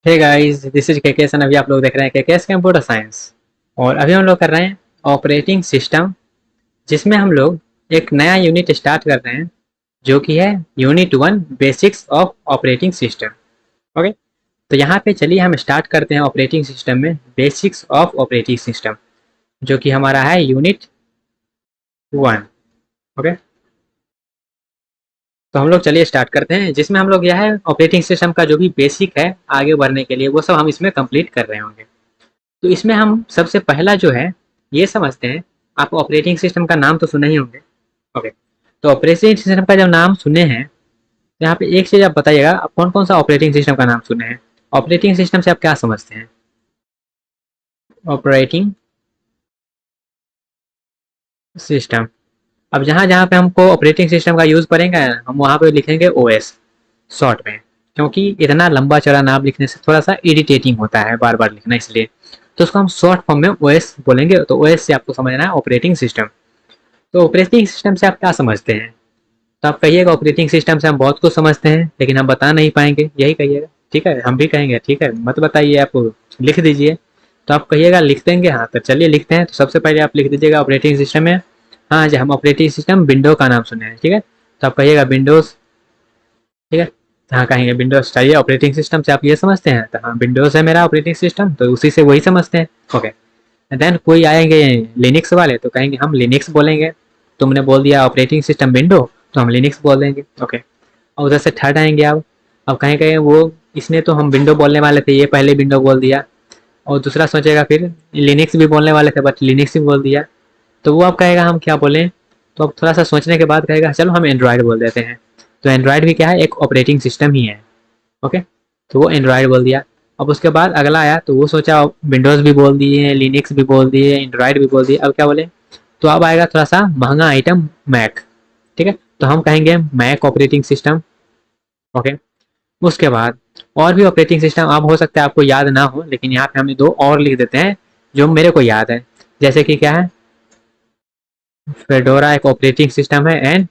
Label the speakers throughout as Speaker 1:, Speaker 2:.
Speaker 1: Hey guys, this is KKS and अभी आप लोग देख रहे हैं केकेएस कंप्यूटर साइंस। और अभी हम लोग कर रहे हैं ऑपरेटिंग सिस्टम, जिसमें हम लोग एक नया यूनिट स्टार्ट कर रहे हैं जो कि है unit 1 basics of operating system. Okay, तो यहाँ पे चलिए हम स्टार्ट करते हैं ऑपरेटिंग सिस्टम में बेसिक्स ऑफ ऑपरेटिंग सिस्टम, जो कि हमारा है यूनिट 1। ओके, तो हम लोग चलिए स्टार्ट करते हैं, जिसमें हम लोग यह है ऑपरेटिंग सिस्टम का जो भी बेसिक है आगे बढ़ने के लिए वो सब हम इसमें कंप्लीट कर रहे होंगे। तो इसमें हम सबसे पहला जो है ये समझते हैं। आप ऑपरेटिंग सिस्टम का नाम तो सुने ही होंगे। ओके, तो ऑपरेटिंग सिस्टम का जब नाम सुने हैं तो यहाँ पे एक चीज आप बताइएगा, आप कौन कौन सा ऑपरेटिंग सिस्टम का नाम सुने हैं। ऑपरेटिंग सिस्टम से आप क्या समझते हैं? ऑपरेटिंग सिस्टम, अब जहाँ जहाँ पे हमको ऑपरेटिंग सिस्टम का यूज करेंगे हम वहाँ पे लिखेंगे ओएस शॉर्ट में, क्योंकि इतना लंबा चौड़ा नाम लिखने से थोड़ा सा इरिटेटिंग होता है बार बार लिखना, इसलिए तो उसको हम शॉर्ट फॉर्म में ओएस बोलेंगे। तो ओएस से आपको समझना है ऑपरेटिंग सिस्टम। तो ऑपरेटिंग सिस्टम से आप क्या समझते हैं? तो आप कहिएगा ऑपरेटिंग सिस्टम से हम बहुत कुछ समझते हैं लेकिन हम बता नहीं पाएंगे, यही कहिएगा। ठीक है, हम भी कहेंगे ठीक है, मत बताइए, आप लिख दीजिए। तो आप कहिएगा लिख देंगे, हाँ तो चलिए लिखते हैं। तो सबसे पहले आप लिख दीजिएगा ऑपरेटिंग सिस्टम में, हाँ जी हम ऑपरेटिंग सिस्टम विंडो का नाम सुने हैं। ठीक है, तो आप कहिएगा विंडोज। ठीक है, हाँ कहेंगे विंडोज चाहिए ऑपरेटिंग सिस्टम से, आप ये समझते हैं? तो हाँ विंडोज है मेरा ऑपरेटिंग सिस्टम, तो उसी से वही समझते हैं। ओके, देन कोई आएंगे लिनक्स वाले तो कहेंगे हम लिनक्स बोलेंगे। तुमने बोल दिया ऑपरेटिंग सिस्टम विंडो तो हम लिनक्स बोल देंगे। ओके, और उधर से थर्ड आएंगे अब कहेंगे वो इसने तो हम विंडो बोलने वाले थे, ये पहले विंडो बोल दिया। और दूसरा सोचेगा फिर लिनक्स भी बोलने वाले थे बट लिनक्स भी बोल दिया, तो वो अब कहेगा हम क्या बोलें। तो अब थोड़ा सा सोचने के बाद कहेगा चलो हम एंड्रॉयड बोल देते हैं। तो एंड्रॉयड भी क्या है, एक ऑपरेटिंग सिस्टम ही है। ओके, तो वो एंड्रॉयड बोल दिया। अब उसके बाद अगला आया तो वो सोचा विंडोज भी बोल दिए, लिनक्स भी बोल दिए, एंड्रॉयड भी बोल दिए, अब क्या बोले? तो अब आएगा थोड़ा सा महंगा आइटम, मैक। ठीक है, तो हम कहेंगे मैक ऑपरेटिंग सिस्टम। ओके, उसके बाद और भी ऑपरेटिंग सिस्टम अब हो सकता है आपको याद ना हो, लेकिन यहाँ पे हम दो और लिख देते हैं जो मेरे को याद है। जैसे कि क्या है, फेडोरा एक ऑपरेटिंग सिस्टम है, एंड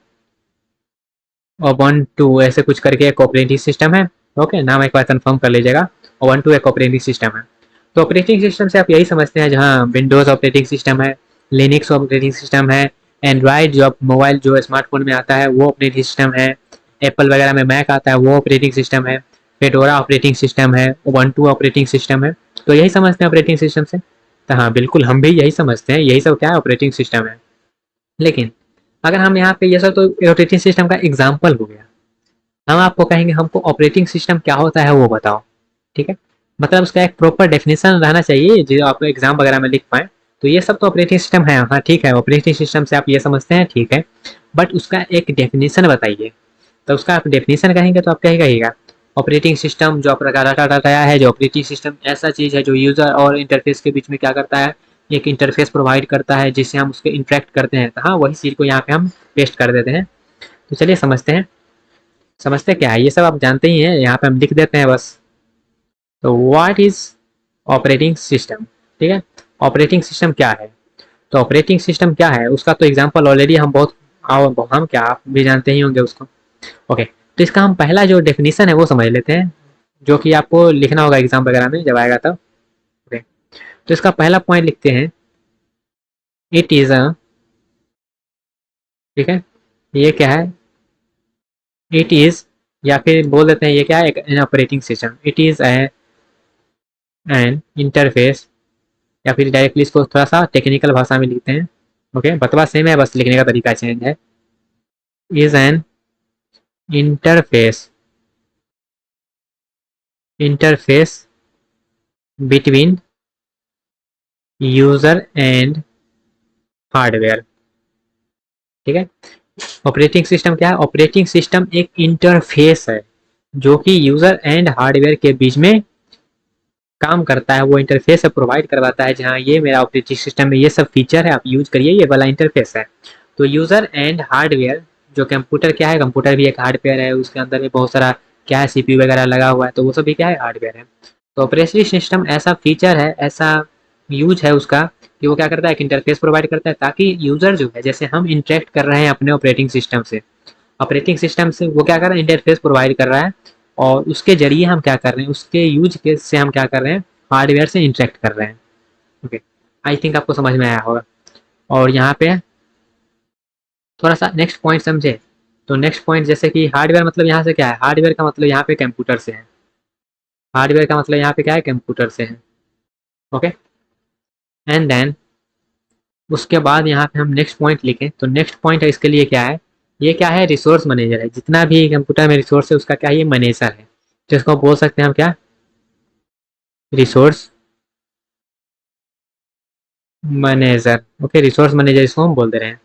Speaker 1: Ubuntu ऐसे कुछ करके एक ऑपरेटिंग सिस्टम है। ओके, नाम एक बार कंफर्म कर लीजिएगा। Ubuntu एक ऑपरेटिंग सिस्टम है। तो ऑपरेटिंग सिस्टम से आप यही समझते हैं, जहाँ विंडोज ऑपरेटिंग सिस्टम है, लिनक्स ऑपरेटिंग सिस्टम है, एंड्रॉइड जो मोबाइल जो स्मार्टफोन में आता है वो ऑपरेटिंग सिस्टम है, एप्पल वगैरह में मैक आता है वो ऑपरेटिंग सिस्टम है, फेडोरा ऑपरेटिंग सिस्टम है, Ubuntu ऑपरेटिंग सिस्टम है। तो यही समझते हैं ऑपरेटिंग सिस्टम से। तो हाँ बिल्कुल, हम भी यही समझते हैं, यही सब क्या है, ऑपरेटिंग सिस्टम है। लेकिन अगर हम यहाँ पे ये सब तो ऑपरेटिंग सिस्टम का एग्जाम्पल हो गया, हम आपको कहेंगे हमको ऑपरेटिंग सिस्टम क्या होता है वो बताओ। ठीक है, मतलब उसका एक प्रॉपर डेफिनेशन रहना चाहिए जो आप एग्जाम वगैरह में लिख पाए। तो ये सब तो ऑपरेटिंग सिस्टम है, हाँ ठीक है, ऑपरेटिंग सिस्टम से आप ये समझते हैं, ठीक है, बट उसका एक डेफिनेशन बताइए। तो उसका आप डेफिनेशन कहेंगे तो आप क्या कहिएगा? ऑपरेटिंग सिस्टम जो आपका डाटा गया है, जो ऑपरेटिंग सिस्टम ऐसा चीज है जो यूजर और इंटरफेस के बीच में क्या करता है, एक इंटरफेस प्रोवाइड करता है जिससे हम उसके इंटरेक्ट करते हैं। तो हाँ वही चीज को यहाँ पे हम पेस्ट कर देते हैं। तो चलिए समझते हैं, समझते क्या है ये सब आप जानते ही हैं, यहाँ पे हम लिख देते हैं बस। तो व्हाट इज ऑपरेटिंग सिस्टम? ठीक है, ऑपरेटिंग सिस्टम क्या है? तो ऑपरेटिंग सिस्टम क्या है उसका तो एग्जांपल ऑलरेडी हम बहुत हम क्या आप भी जानते ही होंगे उसको। ओके, तो इसका हम पहला जो डेफिनेशन है वो समझ लेते हैं, जो कि आपको लिखना होगा एग्जाम वगैरह में जब आएगा तब। ओके, तो इसका पहला पॉइंट लिखते हैं, इट इज अ। ठीक है, ये क्या है? इट इज, या फिर बोल देते हैं ये क्या है, एक operating system. It is an interface, या फिर डायरेक्टली इसको थोड़ा सा टेक्निकल भाषा में लिखते हैं। ओके, बतवा सेम है, बस लिखने का तरीका चेंज है। Is an interface, interface between user and hardware. ठीक है, ऑपरेटिंग सिस्टम क्या है? ऑपरेटिंग सिस्टम एक इंटरफेस है जो कि यूजर एंड हार्डवेयर के बीच में काम करता है, वो इंटरफेस प्रोवाइड करवाता है, जहाँ ये मेरा ऑपरेटिंग सिस्टम में ये सब फीचर है, आप यूज करिए, ये वाला इंटरफेस है। तो यूजर एंड हार्डवेयर, जो कंप्यूटर क्या है, कंप्यूटर भी एक हार्डवेयर है, उसके अंदर भी बहुत सारा क्या है, सीपीयू वगैरह लगा हुआ है, तो वो सब भी क्या है, हार्डवेयर है। तो ऑपरेटिंग सिस्टम ऐसा फीचर है, ऐसा यूज है उसका, कि वो क्या करता है, एक इंटरफेस प्रोवाइड करता है ताकि यूजर जो है, जैसे हम इंटरेक्ट कर रहे हैं अपने ऑपरेटिंग सिस्टम से, ऑपरेटिंग सिस्टम से वो क्या कर रहा है, इंटरफेस प्रोवाइड कर रहा है। और उसके जरिए हम क्या कर रहे हैं, उसके यूज के से हम क्या कर रहे हैं, हार्डवेयर से इंटरेक्ट कर रहे हैं। ओके, आई थिंक आपको समझ में आया होगा। और यहाँ पे थोड़ा सा नेक्स्ट पॉइंट समझे। तो नेक्स्ट पॉइंट जैसे कि हार्डवेयर मतलब यहाँ से क्या है, हार्डवेयर का मतलब यहाँ पे कंप्यूटर से है। हार्डवेयर का मतलब यहाँ पे क्या है, कंप्यूटर से है। ओके, एंड देन उसके बाद यहाँ पे हम नेक्स्ट पॉइंट लिखें, तो नेक्स्ट पॉइंट है इसके लिए क्या है, ये क्या है, रिसोर्स मैनेजर है। जितना भी कंप्यूटर में रिसोर्स है उसका क्या है, ये मैनेजर है, जिसको बोल सकते हैं हम क्या, resource manager. Okay, resource manager इसको हम बोल दे रहे हैं।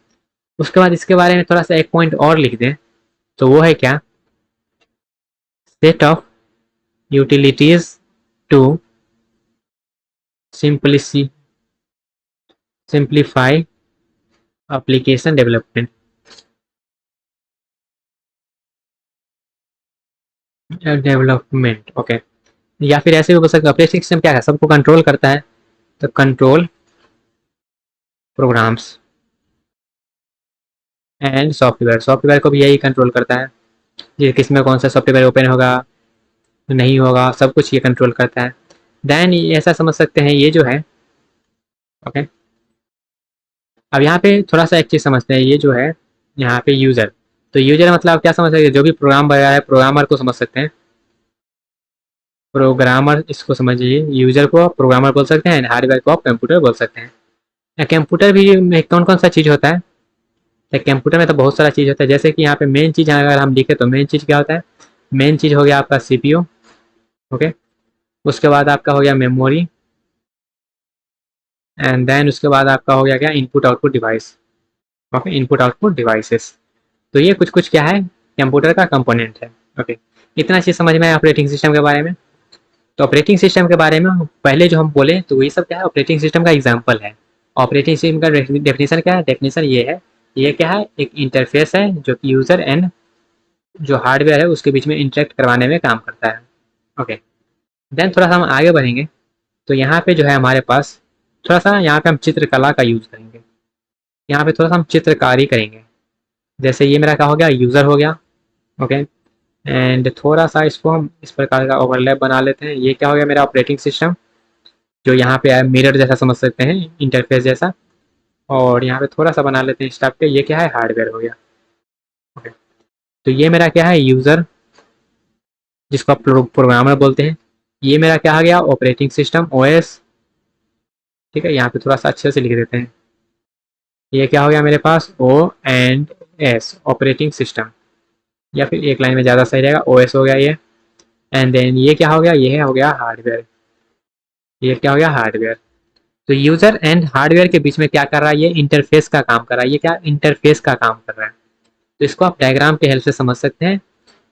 Speaker 1: उसके बाद इसके बारे में थोड़ा सा एक पॉइंट और लिख दें, तो वो है क्या, set of utilities to simplicity simplify application development. Okay, या फिर ऐसे भी बोल सकते, ऑपरेटिंग सिस्टम क्या है, सबको कंट्रोल करता है, तो control programs and software, software को भी यही कंट्रोल करता है, ये किस में कौन सा सॉफ्टवेयर ओपन होगा नहीं होगा, सब कुछ ये कंट्रोल करता है। देन ऐसा समझ सकते हैं ये जो है। ओके, अब यहाँ पे थोड़ा सा एक चीज़ समझते हैं, ये जो है यहाँ पे यूज़र, तो यूज़र मतलब आप क्या समझ सकते हैं, जो भी प्रोग्राम वगैरह है प्रोग्रामर को समझ सकते हैं, प्रोग्रामर इसको समझिए, यूज़र को आप प्रोग्रामर बोल सकते हैं, हार्डवेयर को आप कंप्यूटर बोल सकते हैं। कंप्यूटर भी में कौन कौन सा चीज़ होता है, तो कंप्यूटर में तो बहुत सारा चीज़ होता है, जैसे कि यहाँ पे मेन चीज़ अगर हम लिखे तो मेन चीज़ क्या होता है, मेन चीज़ हो गया आपका सीपीयू। ओके, उसके बाद आपका हो गया मेमोरी, एंड देन उसके बाद आपका हो गया क्या, input output device. Okay, input output devices. तो ये कुछ कुछ क्या है, कंप्यूटर का कंपोनेंट है। ओके, इतना चीज़ समझ में आया ऑपरेटिंग सिस्टम के बारे में। तो ऑपरेटिंग सिस्टम के बारे में पहले जो हम बोले तो ये सब क्या है, ऑपरेटिंग सिस्टम का एग्जाम्पल है। ऑपरेटिंग सिस्टम का डेफिनेशन क्या है, डेफिनेशन ये है, ये क्या है, एक इंटरफेस है जो कि यूज़र एंड जो हार्डवेयर है उसके बीच में इंटरेक्ट करवाने में काम करता है। ओके, देन थोड़ा सा हम आगे बढ़ेंगे, तो यहाँ पे जो है हमारे पास थोड़ा सा यहाँ पे हम चित्रकला का यूज़ करेंगे, यहाँ पे थोड़ा सा हम चित्रकारी करेंगे। जैसे ये मेरा क्या हो गया, यूज़र हो गया। ओके, एंड थोड़ा सा इसको हम इस प्रकार का ओवरलैप बना लेते हैं, ये क्या हो गया मेरा ऑपरेटिंग सिस्टम, जो यहाँ पे मिरर जैसा समझ सकते हैं, इंटरफेस जैसा। और यहाँ पे थोड़ा सा बना लेते हैं स्टाफ पे, ये क्या है, हार्डवेयर हो गया। ओके, तो ये मेरा क्या है, यूज़र जिसको आप प्रोग्रामर बोलते हैं। ये मेरा क्या आ गया, ऑपरेटिंग सिस्टम, ओएस। ठीक है, यहाँ पे थोड़ा सा अच्छे से लिख देते हैं, ये क्या हो गया मेरे पास, O and S, operating system, या फिर एक लाइन में ज़्यादा सही रहेगा, ओएस हो गया ये। एंड देन ये क्या हो गया, ये हो गया हार्डवेयर, ये क्या हो गया, हार्डवेयर। तो यूजर एंड हार्डवेयर के बीच में क्या कर रहा है, ये इंटरफेस का काम कर रहा है, ये क्या, इंटरफेस का काम कर रहा है। तो इसको आप डायग्राम के हेल्प से समझ सकते हैं,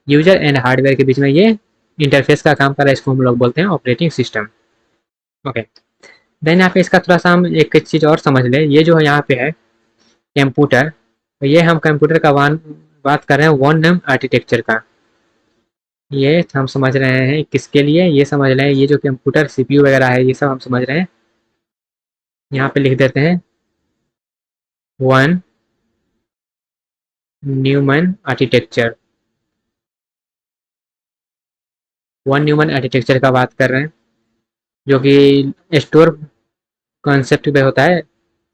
Speaker 1: यूजर एंड हार्डवेयर के बीच में ये इंटरफेस का काम कर रहा है, इसको हम लोग बोलते हैं ऑपरेटिंग सिस्टम। ओके, देन यहाँ पे इसका थोड़ा सा हम एक चीज़ और समझ लें, ये जो है यहाँ पे है कंप्यूटर, तो ये हम कंप्यूटर का बात कर रहे हैं वन नेम आर्किटेक्चर का। ये हम समझ रहे हैं किसके लिए, ये समझ रहे हैं, ये जो कंप्यूटर सीपीयू वगैरह है ये सब हम समझ रहे हैं। यहाँ पे लिख देते हैं von Neumann architecture, von Neumann architecture का बात कर रहे हैं, जो कि स्टोर कॉन्सेप्ट पे होता है,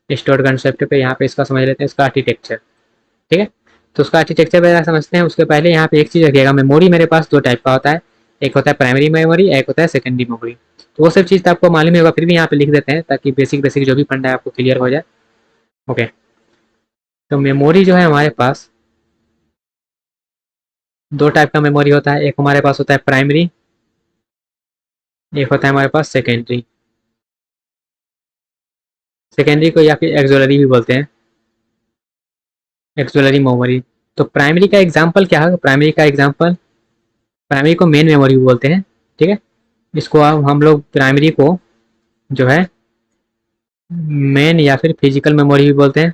Speaker 1: स्टोर कॉन्सेप्ट पे यहाँ पे इसका समझ लेते हैं, इसका आर्किटेक्चर। ठीक है, तो उसका आर्किटेक्चर वगैरह समझते हैं, उसके पहले यहाँ पे एक चीज़ रखिएगा, मेमोरी मेरे पास दो टाइप का होता है, एक होता है प्राइमरी मेमोरी, एक होता है सेकेंडरी मेमोरी। तो वो सब चीज़ तो आपको मालूम ही होगा, फिर भी यहाँ पे लिख देते हैं ताकि बेसिक बेसिक जो भी फंडा है आपको क्लियर हो जाए। ओके, तो मेमोरी जो है हमारे पास दो टाइप का मेमोरी होता है, एक हमारे पास होता है प्राइमरी, एक होता है हमारे पास सेकेंडरी। सेकेंडरी को या फिर एक्सुलरी भी बोलते हैं, एक्सुलरी मेमोरी। तो प्राइमरी का एग्जांपल क्या है, प्राइमरी का एग्जांपल, प्राइमरी को मेन मेमोरी भी बोलते हैं। ठीक है, इसको हम लोग प्राइमरी को जो है मेन या फिर फिजिकल मेमोरी भी बोलते हैं,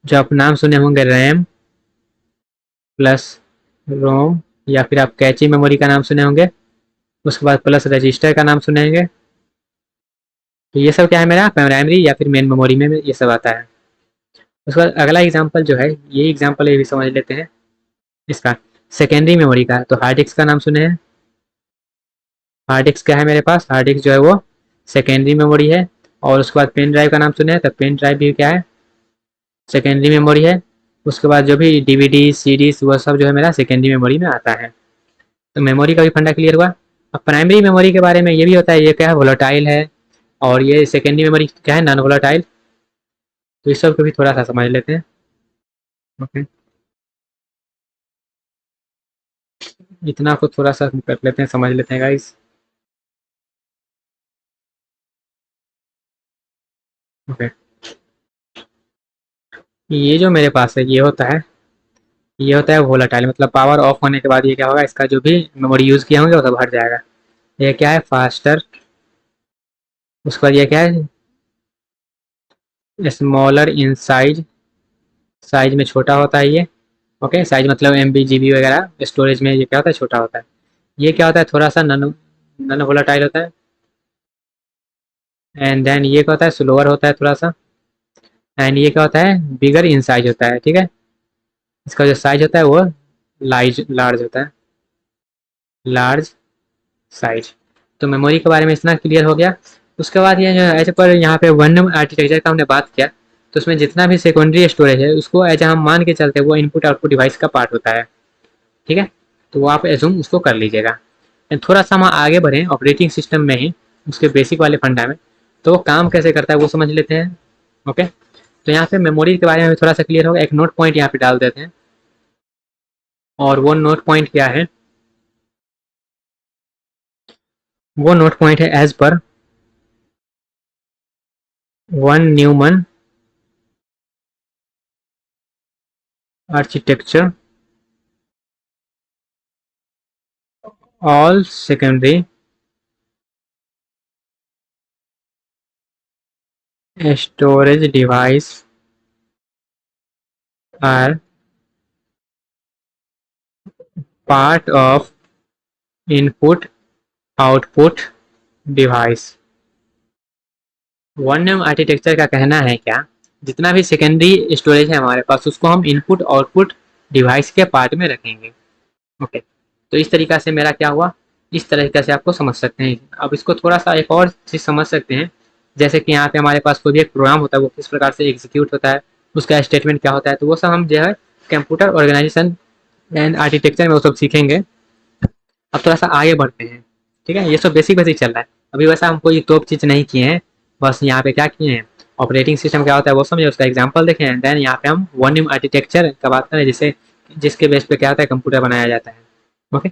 Speaker 1: जो आप नाम सुने होंगे रैम प्लस रोम, या फिर आप कैची मेमोरी का नाम सुने होंगे, उसके बाद प्लस रजिस्टर का नाम सुनेंगे। तो ये सब क्या है मेरा, प्राइमरी या फिर मेन मेमोरी में ये सब आता है। उसके बाद अगला एग्जांपल जो है, ये एग्जांपल ये भी समझ लेते हैं इसका, सेकेंडरी मेमोरी का है। तो हार्ड डिस्क का नाम सुने हैं? हार्ड डिस्क क्या है मेरे पास? हार्ड डिस्क जो है वो सेकेंडरी मेमोरी है। और उसके बाद पेन ड्राइव का नाम सुने हैं? तो पेन ड्राइव भी क्या है? सेकेंडरी मेमोरी है। उसके बाद जो भी डीवीडी सीडीज वह सब जो है मेरा सेकेंडरी मेमोरी में आता है। तो मेमोरी का भी फंडा क्लियर हुआ। अब प्राइमरी मेमोरी के बारे में ये भी होता है, ये क्या है? वोलेटाइल है। और ये सेकेंडरी मेमोरी क्या है? Non volatile. तो इस सब को भी थोड़ा सा समझ लेते हैं। ओके, इतना को थोड़ा सा कर लेते हैं, समझ लेते हैं गाइस। ओके, ये जो मेरे पास है ये होता है वोलेटाइल, मतलब पावर ऑफ होने के बाद ये क्या होगा? इसका जो भी मेमोरी यूज किया होंगे वो सब हट जाएगा। ये क्या है? फास्टर। उसके बाद ये क्या है? Smaller in size. साइज में छोटा होता है ये। ओके, साइज मतलब एम बी जी बी वगैरह स्टोरेज में ये क्या होता है? छोटा होता है। ये क्या होता है? थोड़ा सा ननो ननो वोलाटाइल होता है। एंड देन ये क्या होता है? स्लोअर होता है थोड़ा सा। एंड ये क्या होता है? बिगर इन साइज होता है। ठीक है, इसका जो साइज होता है वो लार्ज लार्ज होता है। Large size. तो मेमोरी के बारे में इतना क्लियर हो गया। उसके बाद ये जो ऐसे पर यहाँ पे वन आर्किटेक्चर का हमने बात किया, तो उसमें जितना भी सेकेंडरी स्टोरेज है उसको एज हम मान के चलते हैं वो इनपुट आउटपुट डिवाइस का पार्ट होता है। ठीक है, तो वो आप एज्यूम उसको कर लीजिएगा। थोड़ा सा हम आगे बढ़ें ऑपरेटिंग सिस्टम में ही, उसके बेसिक वाले फंडा में, तो वो काम कैसे करता है वो समझ लेते हैं। ओके, तो यहाँ पे मेमोरी के बारे में थोड़ा सा क्लियर होगा। एक नोट पॉइंट यहाँ पे डाल देते हैं, और वो नोट पॉइंट क्या है? वो नोट पॉइंट है as per von Neumann architecture all secondary storage device are part of input output device. Von Neumann architecture का कहना है क्या, जितना भी सेकेंडरी स्टोरेज है हमारे पास उसको हम इनपुट आउटपुट डिवाइस के पार्ट में रखेंगे। ओके, तो इस तरीका से मेरा क्या हुआ? इस तरीके से आपको समझ सकते हैं। अब इसको थोड़ा सा एक और चीज़ समझ सकते हैं। जैसे कि यहाँ पे हमारे पास कोई भी एक प्रोग्राम होता है वो किस प्रकार से एग्जीक्यूट होता है, उसका स्टेटमेंट क्या होता है, तो वो सब हम जो है कंप्यूटर ऑर्गेनाइजेशन एंड आर्किटेक्चर में वो सब सीखेंगे। अब थोड़ा सा आगे बढ़ते हैं। ठीक है, ये सब बेसिक बेसिक चल रहा है। अभी वैसा हम कोई टॉप चीज़ नहीं किए हैं, बस यहाँ पे क्या किए हैं? ऑपरेटिंग सिस्टम क्या होता है वो समझे, उसका एग्जाम्पल देखे हैं। देन यहाँ पे हम वन न्यू आर्किटेक्चर का बात करें, जिसे जिसके बेस पे क्या होता है? कंप्यूटर बनाया जाता है। ओके,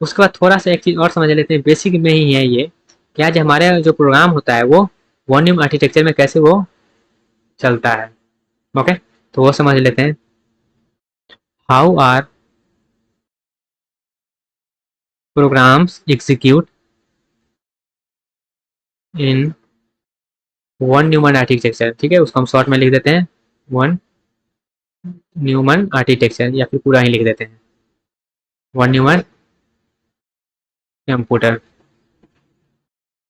Speaker 1: उसके बाद थोड़ा सा एक चीज़ और समझ लेते हैं, बेसिक में ही है ये। क्या जो हमारे जो प्रोग्राम होता है वो वन न्यू आर्किटेक्चर में कैसे वो चलता है। ओके, तो वो समझ लेते हैं। How are programs execute in von Neumann architecture. ठीक है, उसको हम शॉर्ट में लिख देते हैं वन न्यूमन आर्किटेक्चर, या फिर पूरा ही लिख देते हैं वन न्यूमन कंप्यूटर।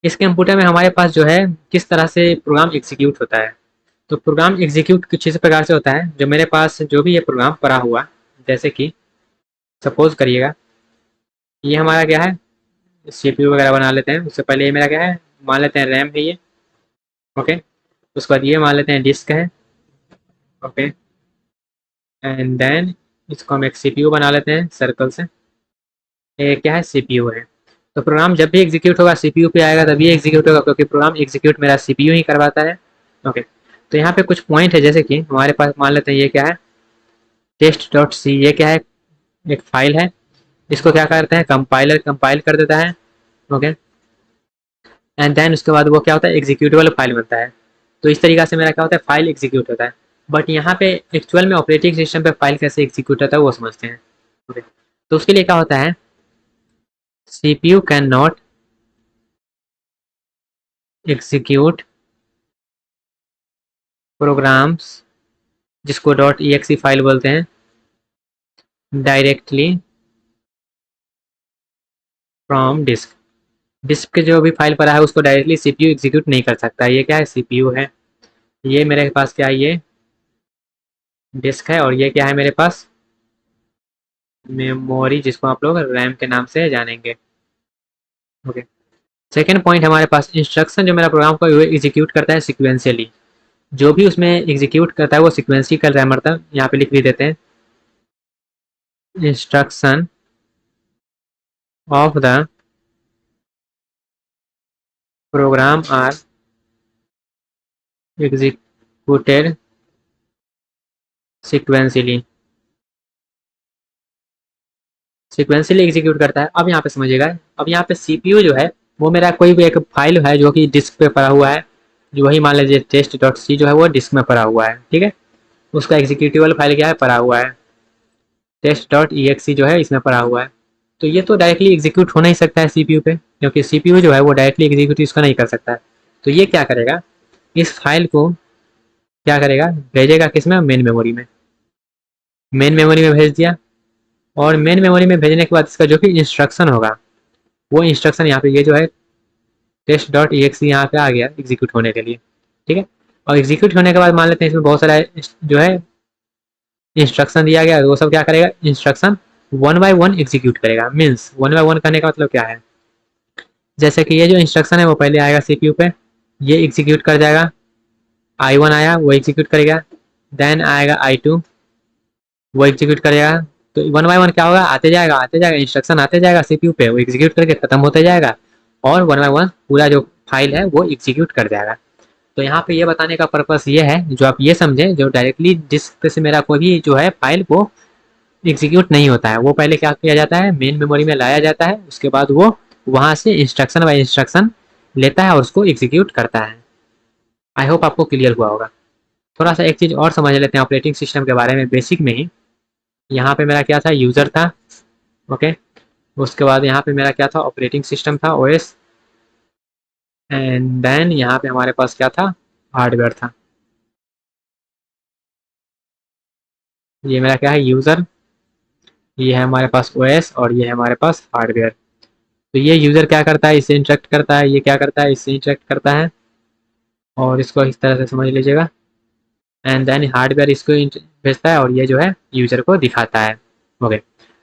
Speaker 1: इस कंप्यूटर में हमारे पास जो है किस तरह से प्रोग्राम एग्जीक्यूट होता है। तो प्रोग्राम एग्जीक्यूट कुछ इस प्रकार से होता है, जो मेरे पास जो भी ये प्रोग्राम पड़ा हुआ, जैसे कि सपोज करिएगा ये हमारा क्या है? सीपीयू वगैरह बना लेते हैं। उससे पहले ये मेरा क्या है? मान लेते हैं रैम है ये। ओके, उसके बाद ये मान लेते हैं डिस्क है। ओके, एंड देन इसको हम एक सीपीयू बना लेते हैं सर्कल से। ये क्या है? सीपीयू है। तो प्रोग्राम जब भी एग्जीक्यूट होगा सीपीयू पे आएगा, तभी एग्जीक्यूट होगा, क्योंकि प्रोग्राम एग्जीक्यूट मेरा सीपीयू ही करवाता है। ओके, तो यहाँ पे कुछ पॉइंट है, जैसे कि हमारे पास मान लेते हैं ये क्या है? Test dot C. ये क्या है? एक फाइल है। इसको क्या करते हैं? कंपाइलर कंपाइल कर देता है। ओके, एंड देन उसके बाद वो क्या होता है? एग्जीक्यूटेबल फाइल बनता है। तो इस तरीका से मेरा क्या होता है? फाइल एग्जीक्यूट होता है। बट यहाँ पे एक्चुअल में ऑपरेटिंग सिस्टम पे फाइल कैसे एग्जीक्यूट होता है वो समझते हैं। ओके, तो उसके लिए क्या होता है? CPU can not execute programs, जिसको डॉट ई फाइल बोलते हैं, डायरेक्टली फ्रॉम डिस्क। डिस्क के जो भी फाइल पड़ा है उसको डायरेक्टली सीपीयू एग्जीक्यूट नहीं कर सकता। ये क्या है? सीपीयू है। ये मेरे पास क्या है? ये डिस्क है। और ये क्या है मेरे पास? मेमोरी जिसको आप लोग रैम के नाम से जानेंगे। ओके। सेकेंड पॉइंट हमारे पास इंस्ट्रक्शन जो मेरा प्रोग्राम को एग्जीक्यूट करता है सिक्वेंशियली। जो भी उसमें एग्जीक्यूट करता है वो सिक्वेंशियल रैमर तक यहाँ पे लिख भी देते हैं। Instruction of the program are executed sequentially. Sequentially execute करता है। अब यहाँ पे समझिएगा, अब यहाँ पे सीपीयू जो है वो मेरा कोई भी एक फाइल है जो कि डिस्क पे पड़ा हुआ है, जो वही मान लीजिए टेस्ट डॉट सी जो है वो डिस्क में पड़ा हुआ है, ठीक है। उसका एग्जीक्यूटेबल फाइल क्या है, पड़ा हुआ है, टेस्ट डॉट ई एक्स जो है इसमें पड़ा हुआ है। तो ये तो डायरेक्टली एग्जीक्यूट हो नहीं सकता है सीपीयू पे, क्योंकि सीपीयू जो है वो डायरेक्टली एग्जीक्यूट इसका नहीं कर सकता है। तो ये क्या करेगा, इस फाइल को क्या करेगा, भेजेगा किसमें, मेन मेमोरी में। मेन मेमोरी में भेज दिया, और मेन मेमोरी में भेजने के बाद इसका जो कि इंस्ट्रक्शन होगा वो इंस्ट्रक्शन यहाँ पे ये जो है टेस्ट डॉट ई एक्स यहाँ पे आ गया एग्जीक्यूट होने के लिए, ठीक है। और एग्जीक्यूट होने के बाद मान लेते हैं इसमें बहुत सारा जो है इंस्ट्रक्शन दिया गया, वो सब क्या करेगा, instruction one by one execute करेगा। मीन्स वन बाय वन करने का मतलब क्या है, जैसे कि ये जो इंस्ट्रक्शन है वो पहले आएगा सीपीयू पे, ये एग्जीक्यूट कर जाएगा, आई वन आया वो एग्जीक्यूट करेगा, देन आएगा आई टू वो एग्जीक्यूट करेगा। तो वन बाय वन क्या होगा, आते जाएगा इंस्ट्रक्शन आते जाएगा सीपीयू पे, वो एग्जीक्यूट करके खत्म होते जाएगा, और वन बाय वन पूरा जो फाइल है वो एग्जीक्यूट कर जाएगा। तो यहाँ पे ये बताने का पर्पस ये है, जो आप ये समझें, जो डायरेक्टली डिस्क से मेरा कोई भी जो है फाइल वो एग्जीक्यूट नहीं होता है, वो पहले क्या किया जाता है, मेन मेमोरी में लाया जाता है, उसके बाद वो वहां से इंस्ट्रक्शन बाय इंस्ट्रक्शन लेता है और उसको एग्जीक्यूट करता है। आई होप आपको क्लियर हुआ होगा। थोड़ा सा एक चीज़ और समझ लेते हैं ऑपरेटिंग सिस्टम के बारे में बेसिक में ही। यहाँ पे मेरा क्या था, यूज़र था, ओके। उसके बाद यहाँ पे मेरा क्या था, ऑपरेटिंग सिस्टम था, ओएस। एंड देन यहाँ पे हमारे पास क्या था, हार्डवेयर था। ये मेरा क्या है, यूज़र, ये है हमारे पास ओएस, और ये है हमारे पास हार्डवेयर। तो ये यूज़र क्या करता है, इससे इंटरेक्ट करता है, ये क्या करता है, इससे इंटरेक्ट करता है, और इसको इस तरह से समझ लीजिएगा। एंड देन हार्डवेयर इसको भेजता है, और ये जो है यूज़र को दिखाता है, ओके।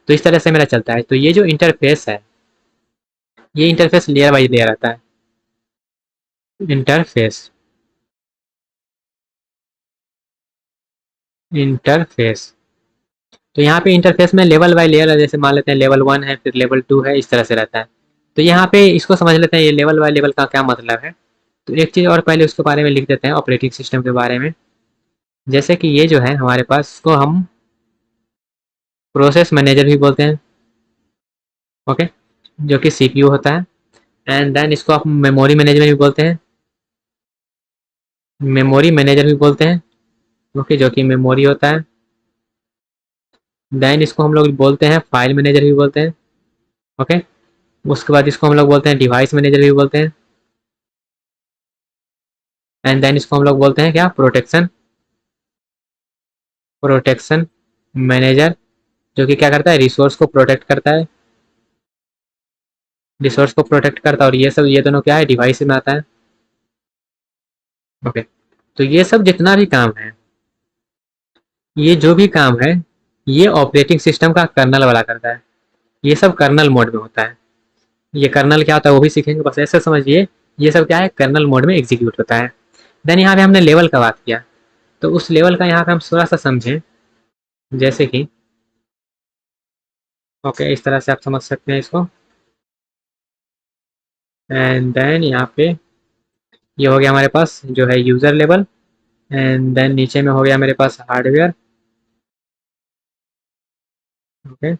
Speaker 1: तो इस तरह से मेरा चलता है। तो ये जो इंटरफेस है, ये इंटरफेस लेयर बाई लेयर आता है, इंटरफेस, इंटरफेस। तो यहाँ पे इंटरफेस में लेवल बाय लेयर है, जैसे मान लेते हैं लेवल वन है, फिर लेवल टू है, इस तरह से रहता है। तो यहाँ पे इसको समझ लेते हैं ये लेवल बाय लेवल का क्या मतलब है। तो एक चीज़ और पहले उसके बारे में लिख देते हैं, ऑपरेटिंग सिस्टम के बारे में। जैसे कि ये जो है हमारे पास, इसको हम प्रोसेस मैनेजर भी बोलते हैं, ओके, जो कि सीपीयू होता है। एंड देन इसको आप मेमोरी मैनेजमेंट भी बोलते हैं, मेमोरी मैनेजर भी बोलते हैं, ओके, जो कि मेमोरी होता है। देन इसको हम लोग बोलते हैं फाइल मैनेजर भी बोलते हैं, ओके। उसके बाद इसको हम लोग बोलते हैं डिवाइस मैनेजर भी बोलते हैं। एंड देन इसको हम लोग बोलते हैं क्या, प्रोटेक्शन, प्रोटेक्शन मैनेजर, जो कि क्या करता है, रिसोर्स को प्रोटेक्ट करता है, रिसोर्स को प्रोटेक्ट करता है। और ये सब, ये दोनों क्या है, डिवाइस में आता है, ओके। तो ये सब जितना भी काम है, ये जो भी काम है, ये ऑपरेटिंग सिस्टम का कर्नल वाला करता है। ये सब कर्नल मोड में होता है। ये कर्नल क्या होता है वो भी सीखेंगे, बस ऐसे समझिए, ये सब क्या है, कर्नल मोड में एग्जीक्यूट होता है। देन यहाँ पे हमने लेवल का बात किया, तो उस लेवल का यहाँ पे हम थोड़ा सा समझें, जैसे कि ओके, इस तरह से आप समझ सकते हैं इसको। एंड देन यहाँ पे ये हो गया हमारे पास जो है यूज़र लेवल। एंड देन नीचे में हो गया मेरे पास हार्डवेयर, ओके।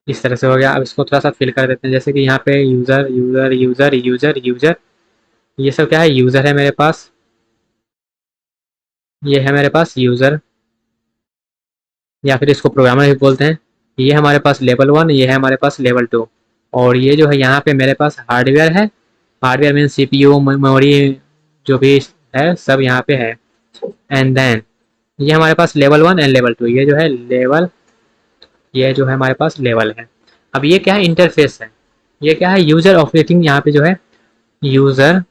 Speaker 1: इस तरह से हो गया। अब इसको थोड़ा सा फिल कर देते हैं, जैसे कि यहाँ पे user user user user user, ये सब क्या है, यूज़र है मेरे पास, ये है मेरे पास यूज़र, या फिर इसको प्रोग्रामर भी बोलते हैं। ये हमारे पास लेवल वन, ये है हमारे पास लेवल टू, और ये जो है यहाँ पे मेरे पास हार्डवेयर है। हार्डवेयर मीन सीपीयू, मेमोरी, जो भी है सब यहाँ पे है। एंड देन ये हमारे पास level one and level two, ये जो है लेवल, ये जो है हमारे पास लेवल है। अब ये क्या है, इंटरफेस है। ये क्या है, यूजर ऑपरेटिंग, यहाँ पे जो है यूजर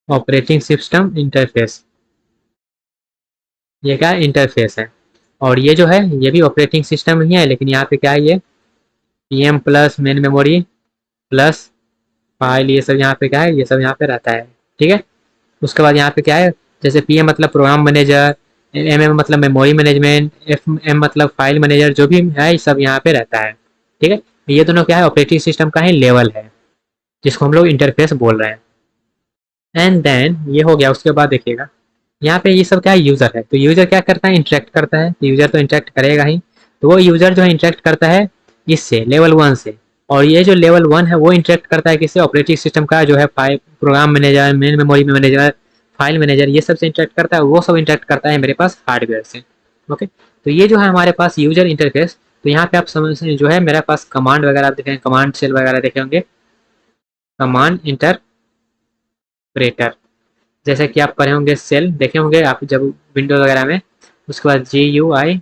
Speaker 1: ऑपरेटिंग सिस्टम इंटरफेस, ये क्या इंटरफेस है। और ये जो है ये भी ऑपरेटिंग सिस्टम ही है, लेकिन यहाँ पे क्या है, ये PM plus main memory plus file, ये सब यहाँ पे क्या है, ये सब यहाँ पे रहता है। ठीक है। उसके बाद यहाँ पे क्या है, जैसे पीएम मतलब प्रोग्राम मैनेजर, एमएम मतलब मेमोरी मैनेजमेंट, एफएम मतलब फाइल मैनेजर, जो भी है ये सब यहाँ पे रहता है। ठीक है। ये दोनों क्या है, ऑपरेटिंग सिस्टम का ही लेवल है, जिसको हम लोग इंटरफेस बोल रहे हैं। एंड देन ये हो गया। उसके बाद देखिएगा यहाँ पे ये सब क्या है, यूजर है। तो यूजर क्या करता है, इंटरेक्ट करता है। यूजर तो इंटरेक्ट करेगा ही। तो वो यूजर जो है इंटरेक्ट करता है इससे, लेवल 1 से। और ये जो लेवल 1 है वो इंटरेक्ट करता है किससे, ऑपरेटिंग सिस्टम का जो है file program manager, main memory manager, file manager, ये सब से इंटरेक्ट करता है। वो सब इंटरेक्ट करता है मेरे पास हार्डवेयर से। ओके। तो ये जो है हमारे पास यूजर इंटरफेस। तो यहाँ पे आप समझ जो है मेरे पास कमांड वगैरह आप देखेंगे, कमांड सेल वगैरह देखे होंगे, कमांड इंटरप्रेटर। जैसे कि आप पढ़े होंगे, सेल देखे होंगे आप जब विंडोज वगैरह में। उसके बाद GUI,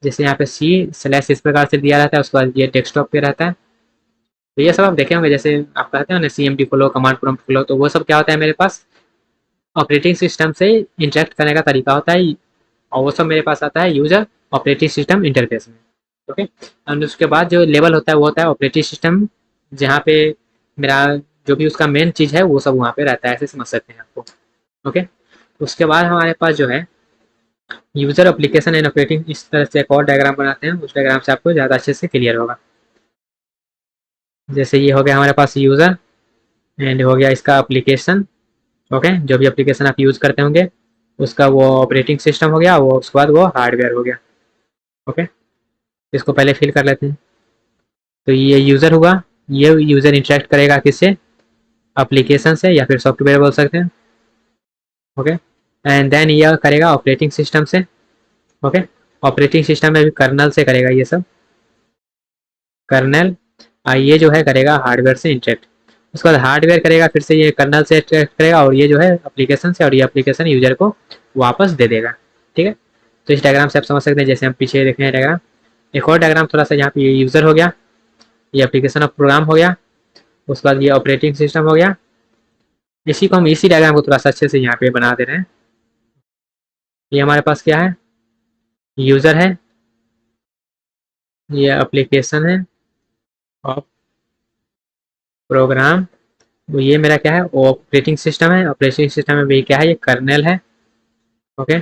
Speaker 1: जैसे यहाँ पे C स्लैश इस प्रकार से दिया रहता है। उसके बाद ये डेस्कटॉप पे रहता है। तो ये सब आप देखे होंगे, जैसे आप कहते हो ना CMD खोलो, कमांड प्रॉम्प्ट खोलो, तो वो सब क्या होता है मेरे पास, ऑपरेटिंग सिस्टम से इंटरेक्ट करने का तरीका होता है। और वो सब मेरे पास आता है यूजर ऑपरेटिंग सिस्टम इंटरफेस में। ओके। एंड उसके बाद जो लेवल होता है वो होता है ऑपरेटिंग सिस्टम, जहाँ पे मेरा जो भी उसका मेन चीज़ है वो सब वहाँ पे रहता है, ऐसे समझ सकते हैं आपको। ओके। उसके बाद हमारे पास जो है यूजर एप्लीकेशन एंड ऑपरेटिंग, इस तरह से एक और डायग्राम बनाते हैं। उस डायग्राम से आपको ज़्यादा अच्छे से क्लियर होगा। जैसे ये हो गया हमारे पास यूजर, एंड हो गया इसका एप्लीकेशन। ओके। जो भी एप्लीकेशन आप यूज करते होंगे उसका वो ऑपरेटिंग सिस्टम हो गया, वो उसके बाद वो हार्डवेयर हो गया। ओके। इसको पहले फिल कर लेते हैं। तो ये यूजर हुआ। ये यूजर इंटरेक्ट करेगा किससे, एप्लीकेशन से या फिर सॉफ्टवेयर बोल सकते हैं। ओके। एंड देन ये करेगा ऑपरेटिंग सिस्टम से। ओके। ऑपरेटिंग सिस्टम में भी कर्नल से करेगा ये सब, कर्नल। ये जो है करेगा हार्डवेयर से इंटरेक्ट। उसके बाद हार्डवेयर करेगा फिर से, ये कर्नल से इंटरेक्ट करेगा, और ये जो है एप्लीकेशन से, और ये एप्लीकेशन यूजर को वापस दे देगा। ठीक है। तो इस डायग्राम से आप समझ सकते हैं, जैसे हम पीछे देख रहे हैं डायग्राम। एक और डायग्राम थोड़ा सा, यहाँ पे ये यूजर हो गया, ये एप्लीकेशन ऑफ प्रोग्राम हो गया, उसके बाद ये ऑपरेटिंग सिस्टम हो गया। इसी को हम इसी डायग्राम को थोड़ा सा अच्छे से यहाँ पे बना दे रहे हैं। ये हमारे पास क्या है, यूजर है, ये एप्लीकेशन है ऑफ प्रोग्राम, तो ये मेरा क्या है, ऑपरेटिंग सिस्टम है। ऑपरेटिंग सिस्टम में भी क्या है, ये कर्नेल है। ओके।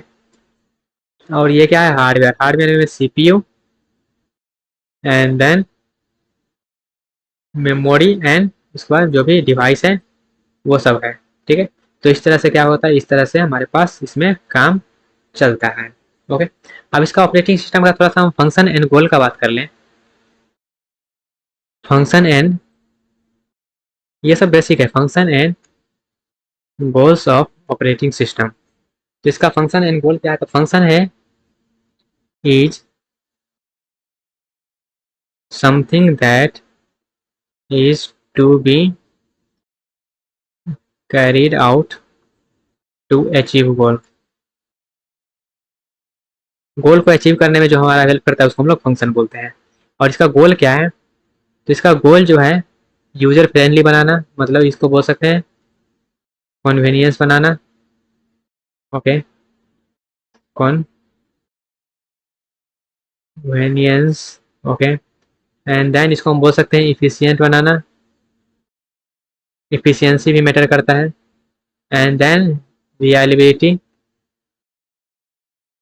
Speaker 1: और ये क्या है, हार्डवेयर। हार्डवेयर में CPU and then memory, and उसके बाद जो भी डिवाइस है वो सब है। ठीक है। तो इस तरह से क्या होता है, इस तरह से हमारे पास इसमें काम चलता है। ओके। अब इसका ऑपरेटिंग सिस्टम का थोड़ा सा हम फंक्शन एंड गोल का बात कर लें। फंक्शन एंड, ये सब बेसिक है, function and goals of operating system. तो इसका फंक्शन एंड गोल क्या है, तो फंक्शन है is something that is to be carried out to achieve goal. Goal को अचीव करने में जो हमारा हेल्प करता है उसको हम लोग फंक्शन बोलते हैं। और इसका गोल क्या है, तो इसका गोल जो है यूजर फ्रेंडली बनाना, मतलब इसको बोल सकते हैं कन्वीनियंस बनाना। Okay. Convenience. Okay. And then इसको हम बोल सकते हैं इफिशियंट बनाना, इफिशियंसी भी मैटर करता है। And then reliability,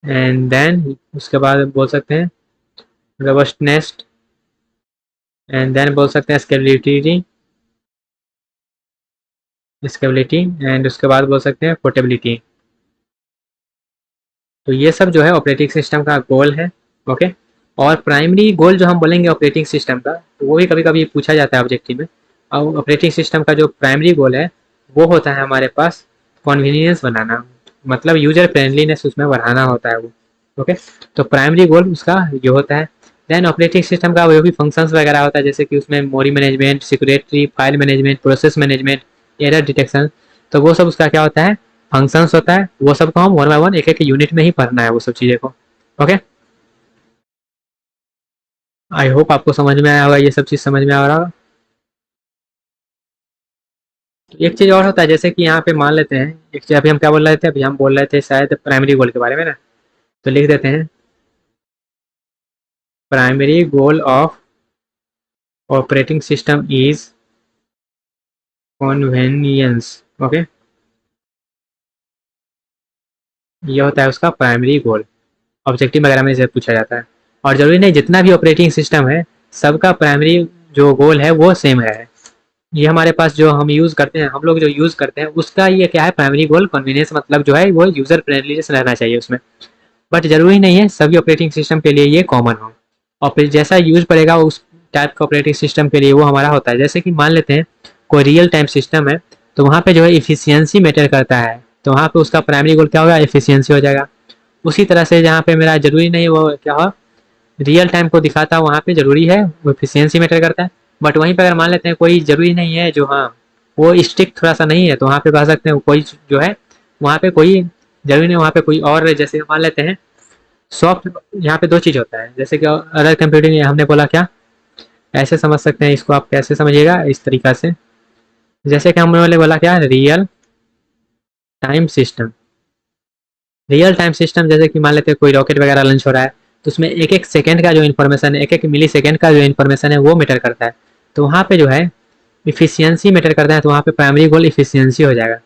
Speaker 1: and then उसके बाद बोल सकते हैं रोबस्टनेस, एंड देन बोल सकते हैं स्केलेबिलिटी, स्केलेबिलिटी, एंड उसके बाद बोल सकते हैं पोर्टेबिलिटी। तो ये सब जो है ऑपरेटिंग सिस्टम का गोल है। ओके। और प्राइमरी गोल जो हम बोलेंगे ऑपरेटिंग सिस्टम का, तो वो भी कभी कभी पूछा जाता है ऑब्जेक्टिव में। और ऑपरेटिंग सिस्टम का जो प्राइमरी गोल है वो होता है हमारे पास कन्वीनियंस बनाना, मतलब यूजर फ्रेंडलीनेस उसमें बढ़ाना होता है वो। ओके। तो प्राइमरी गोल उसका ये होता है। देन ऑपरेटिंग सिस्टम का वो भी फंक्शंस वगैरह होता है, जैसे कि उसमें memory management, security, file management, process management, error detection. तो वो सब उसका क्या होता है, फंक्शंस होता है। वो सब को हम वन बाय वन एक एक यूनिट में ही पढ़ना है वो सब चीज़ें को। ओके। आई होप आपको समझ में आया होगा, ये सब चीज़ समझ में आ रहा होगा। तो एक चीज़ और होता है, जैसे कि यहाँ पे मान लेते हैं, एक चीज़ अभी हम क्या बोल रहे थे, अभी हम बोल रहे थे शायद प्राइमरी गोल के बारे में ना, तो लिख देते हैं primary goal of operating system is convenience. Okay, ये होता है उसका प्राइमरी गोल, ऑब्जेक्टिव वगैरह में से पूछा जाता है। और जरूरी नहीं जितना भी ऑपरेटिंग सिस्टम है सबका प्राइमरी जो गोल है वो सेम है। ये हमारे पास जो हम यूज़ करते हैं, हम लोग जो यूज़ करते हैं उसका ये क्या है, प्राइमरी गोल कन्वीनियंस, मतलब जो है वो यूज़र फ्रेंडलीनेस रहना चाहिए उसमें। बट जरूरी नहीं है सभी ऑपरेटिंग सिस्टम के लिए ये कॉमन हो, और फिर जैसा यूज पड़ेगा उस टाइप का ऑपरेटिंग सिस्टम के लिए वो हमारा होता है। जैसे कि मान लेते हैं कोई रियल टाइम सिस्टम है, तो वहाँ पे जो है इफिशियंसी मैटर करता है, तो वहाँ पे उसका प्राइमरी गोल क्या होगा, इफिशियंसी हो जाएगा। उसी तरह से जहाँ पे मेरा जरूरी नहीं वो क्या हो, रियल टाइम को दिखाता वहाँ पे जरूरी है वो इफिशियंसी मैटर करता है। बट वहीं पर अगर मान लेते हैं कोई जरूरी नहीं है जो, हाँ वो स्ट्रिक्ट थोड़ा सा नहीं है, तो वहाँ पे कह सकते हैं कोई जो है वहाँ पे कोई जरूरी नहीं, वहाँ पे कोई और, जैसे मान लेते हैं सॉफ्ट, यहाँ पे दो चीज़ होता है, जैसे कि अदर कंप्यूटिंग हमने बोला क्या, ऐसे समझ सकते हैं इसको, आप कैसे समझिएगा इस तरीका से, जैसे कि हमने बोला क्या, real time system. Real time system जैसे कि मान लेते हैं कोई रॉकेट वगैरह लॉन्च हो रहा है, तो उसमें एक एक सेकंड का जो इन्फॉर्मेशन है, एक एक मिली सेकंड का जो इन्फॉर्मेशन है वो मैटर करता है, तो वहाँ पे जो है इफिशियंसी मैटर करता है, तो वहाँ पे प्राइमरी गोल इफिशियंसी हो जाएगा।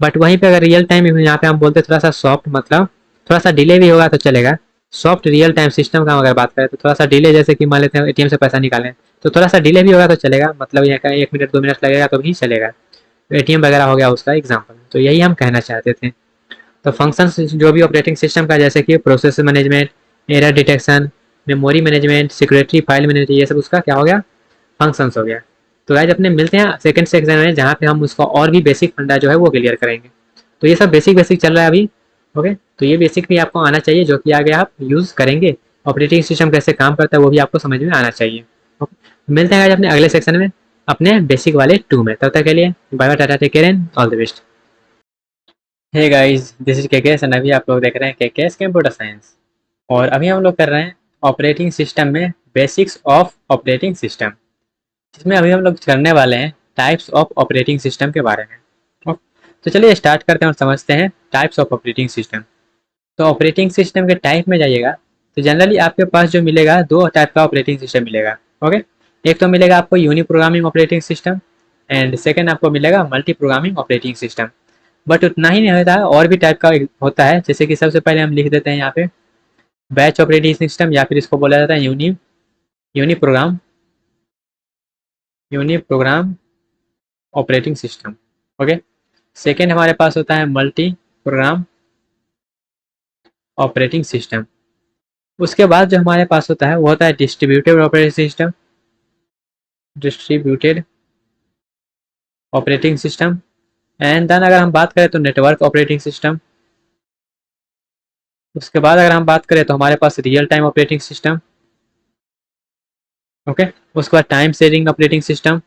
Speaker 1: बट वहीं पे अगर रियल टाइम यहाँ पे हम बोलते हैं थोड़ा सा सॉफ्ट, मतलब थोड़ा सा डिले भी होगा तो चलेगा। सॉफ्ट रियल टाइम सिस्टम का अगर बात करें तो थोड़ा सा डिले, जैसे कि मान लेते हैं एटीएम से पैसा निकालें तो थोड़ा सा डिले भी होगा तो चलेगा, मतलब यहाँ का 1 मिनट 2 मिनट लगेगा तो भी चलेगा। एटीएम वगैरह हो गया उसका एग्जाम्पल, तो यही हम कहना चाहते थे। तो फंक्शंस जो भी ऑपरेटिंग सिस्टम का, जैसे कि process management, error detection, memory management, security, file management, ये सब उसका क्या हो गया, फंक्शंस हो गया। तो गाइज अपने मिलते हैं सेकंड सेक्शन में जहाँ पे हम उसका और भी बेसिक फंडा जो है वो क्लियर करेंगे। तो ये सब बेसिक बेसिक चल रहा है अभी। ओके, तो ये बेसिक भी आपको आना चाहिए जो कि आगे आप यूज़ करेंगे, ऑपरेटिंग सिस्टम कैसे काम करता है वो भी आपको समझ में आना चाहिए। ओके, मिलते हैं गाइज अपने अगले सेक्शन में, अपने बेसिक वाले 2 में। तब तक के लिए bye bye, tata, take care and all the best. Hey guys, this is KKS and अभी आप लोग देख रहे हैं केकेएस कंप्यूटर साइंस, और अभी हम लोग कर रहे हैं ऑपरेटिंग सिस्टम में बेसिक्स ऑफ ऑपरेटिंग सिस्टम, जिसमें अभी हम लोग करने वाले हैं टाइप्स ऑफ ऑपरेटिंग सिस्टम के बारे में। ओके, तो चलिए स्टार्ट करते हैं और समझते हैं टाइप्स ऑफ ऑपरेटिंग सिस्टम। तो ऑपरेटिंग सिस्टम के टाइप में जाइएगा तो जनरली आपके पास जो मिलेगा दो टाइप का ऑपरेटिंग सिस्टम मिलेगा। ओके, एक तो मिलेगा आपको uni programming operating system, and second आपको मिलेगा multi programming operating system. But उतना ही नहीं होता है, और भी टाइप का होता है, जैसे कि सबसे पहले हम लिख देते हैं यहाँ पे बैच ऑपरेटिंग सिस्टम, या फिर इसको बोला जाता है uni uni program uni program operating system. Okay, second हमारे पास होता है मल्टी प्रोग्राम ऑपरेटिंग सिस्टम। उसके बाद जो हमारे पास होता है वो होता है distributed operating system, distributed operating system. And then अगर हम बात करें तो नेटवर्क ऑपरेटिंग सिस्टम। उसके बाद अगर हम बात करें तो हमारे पास real time operating system. Okay, उसके बाद time sharing operating system,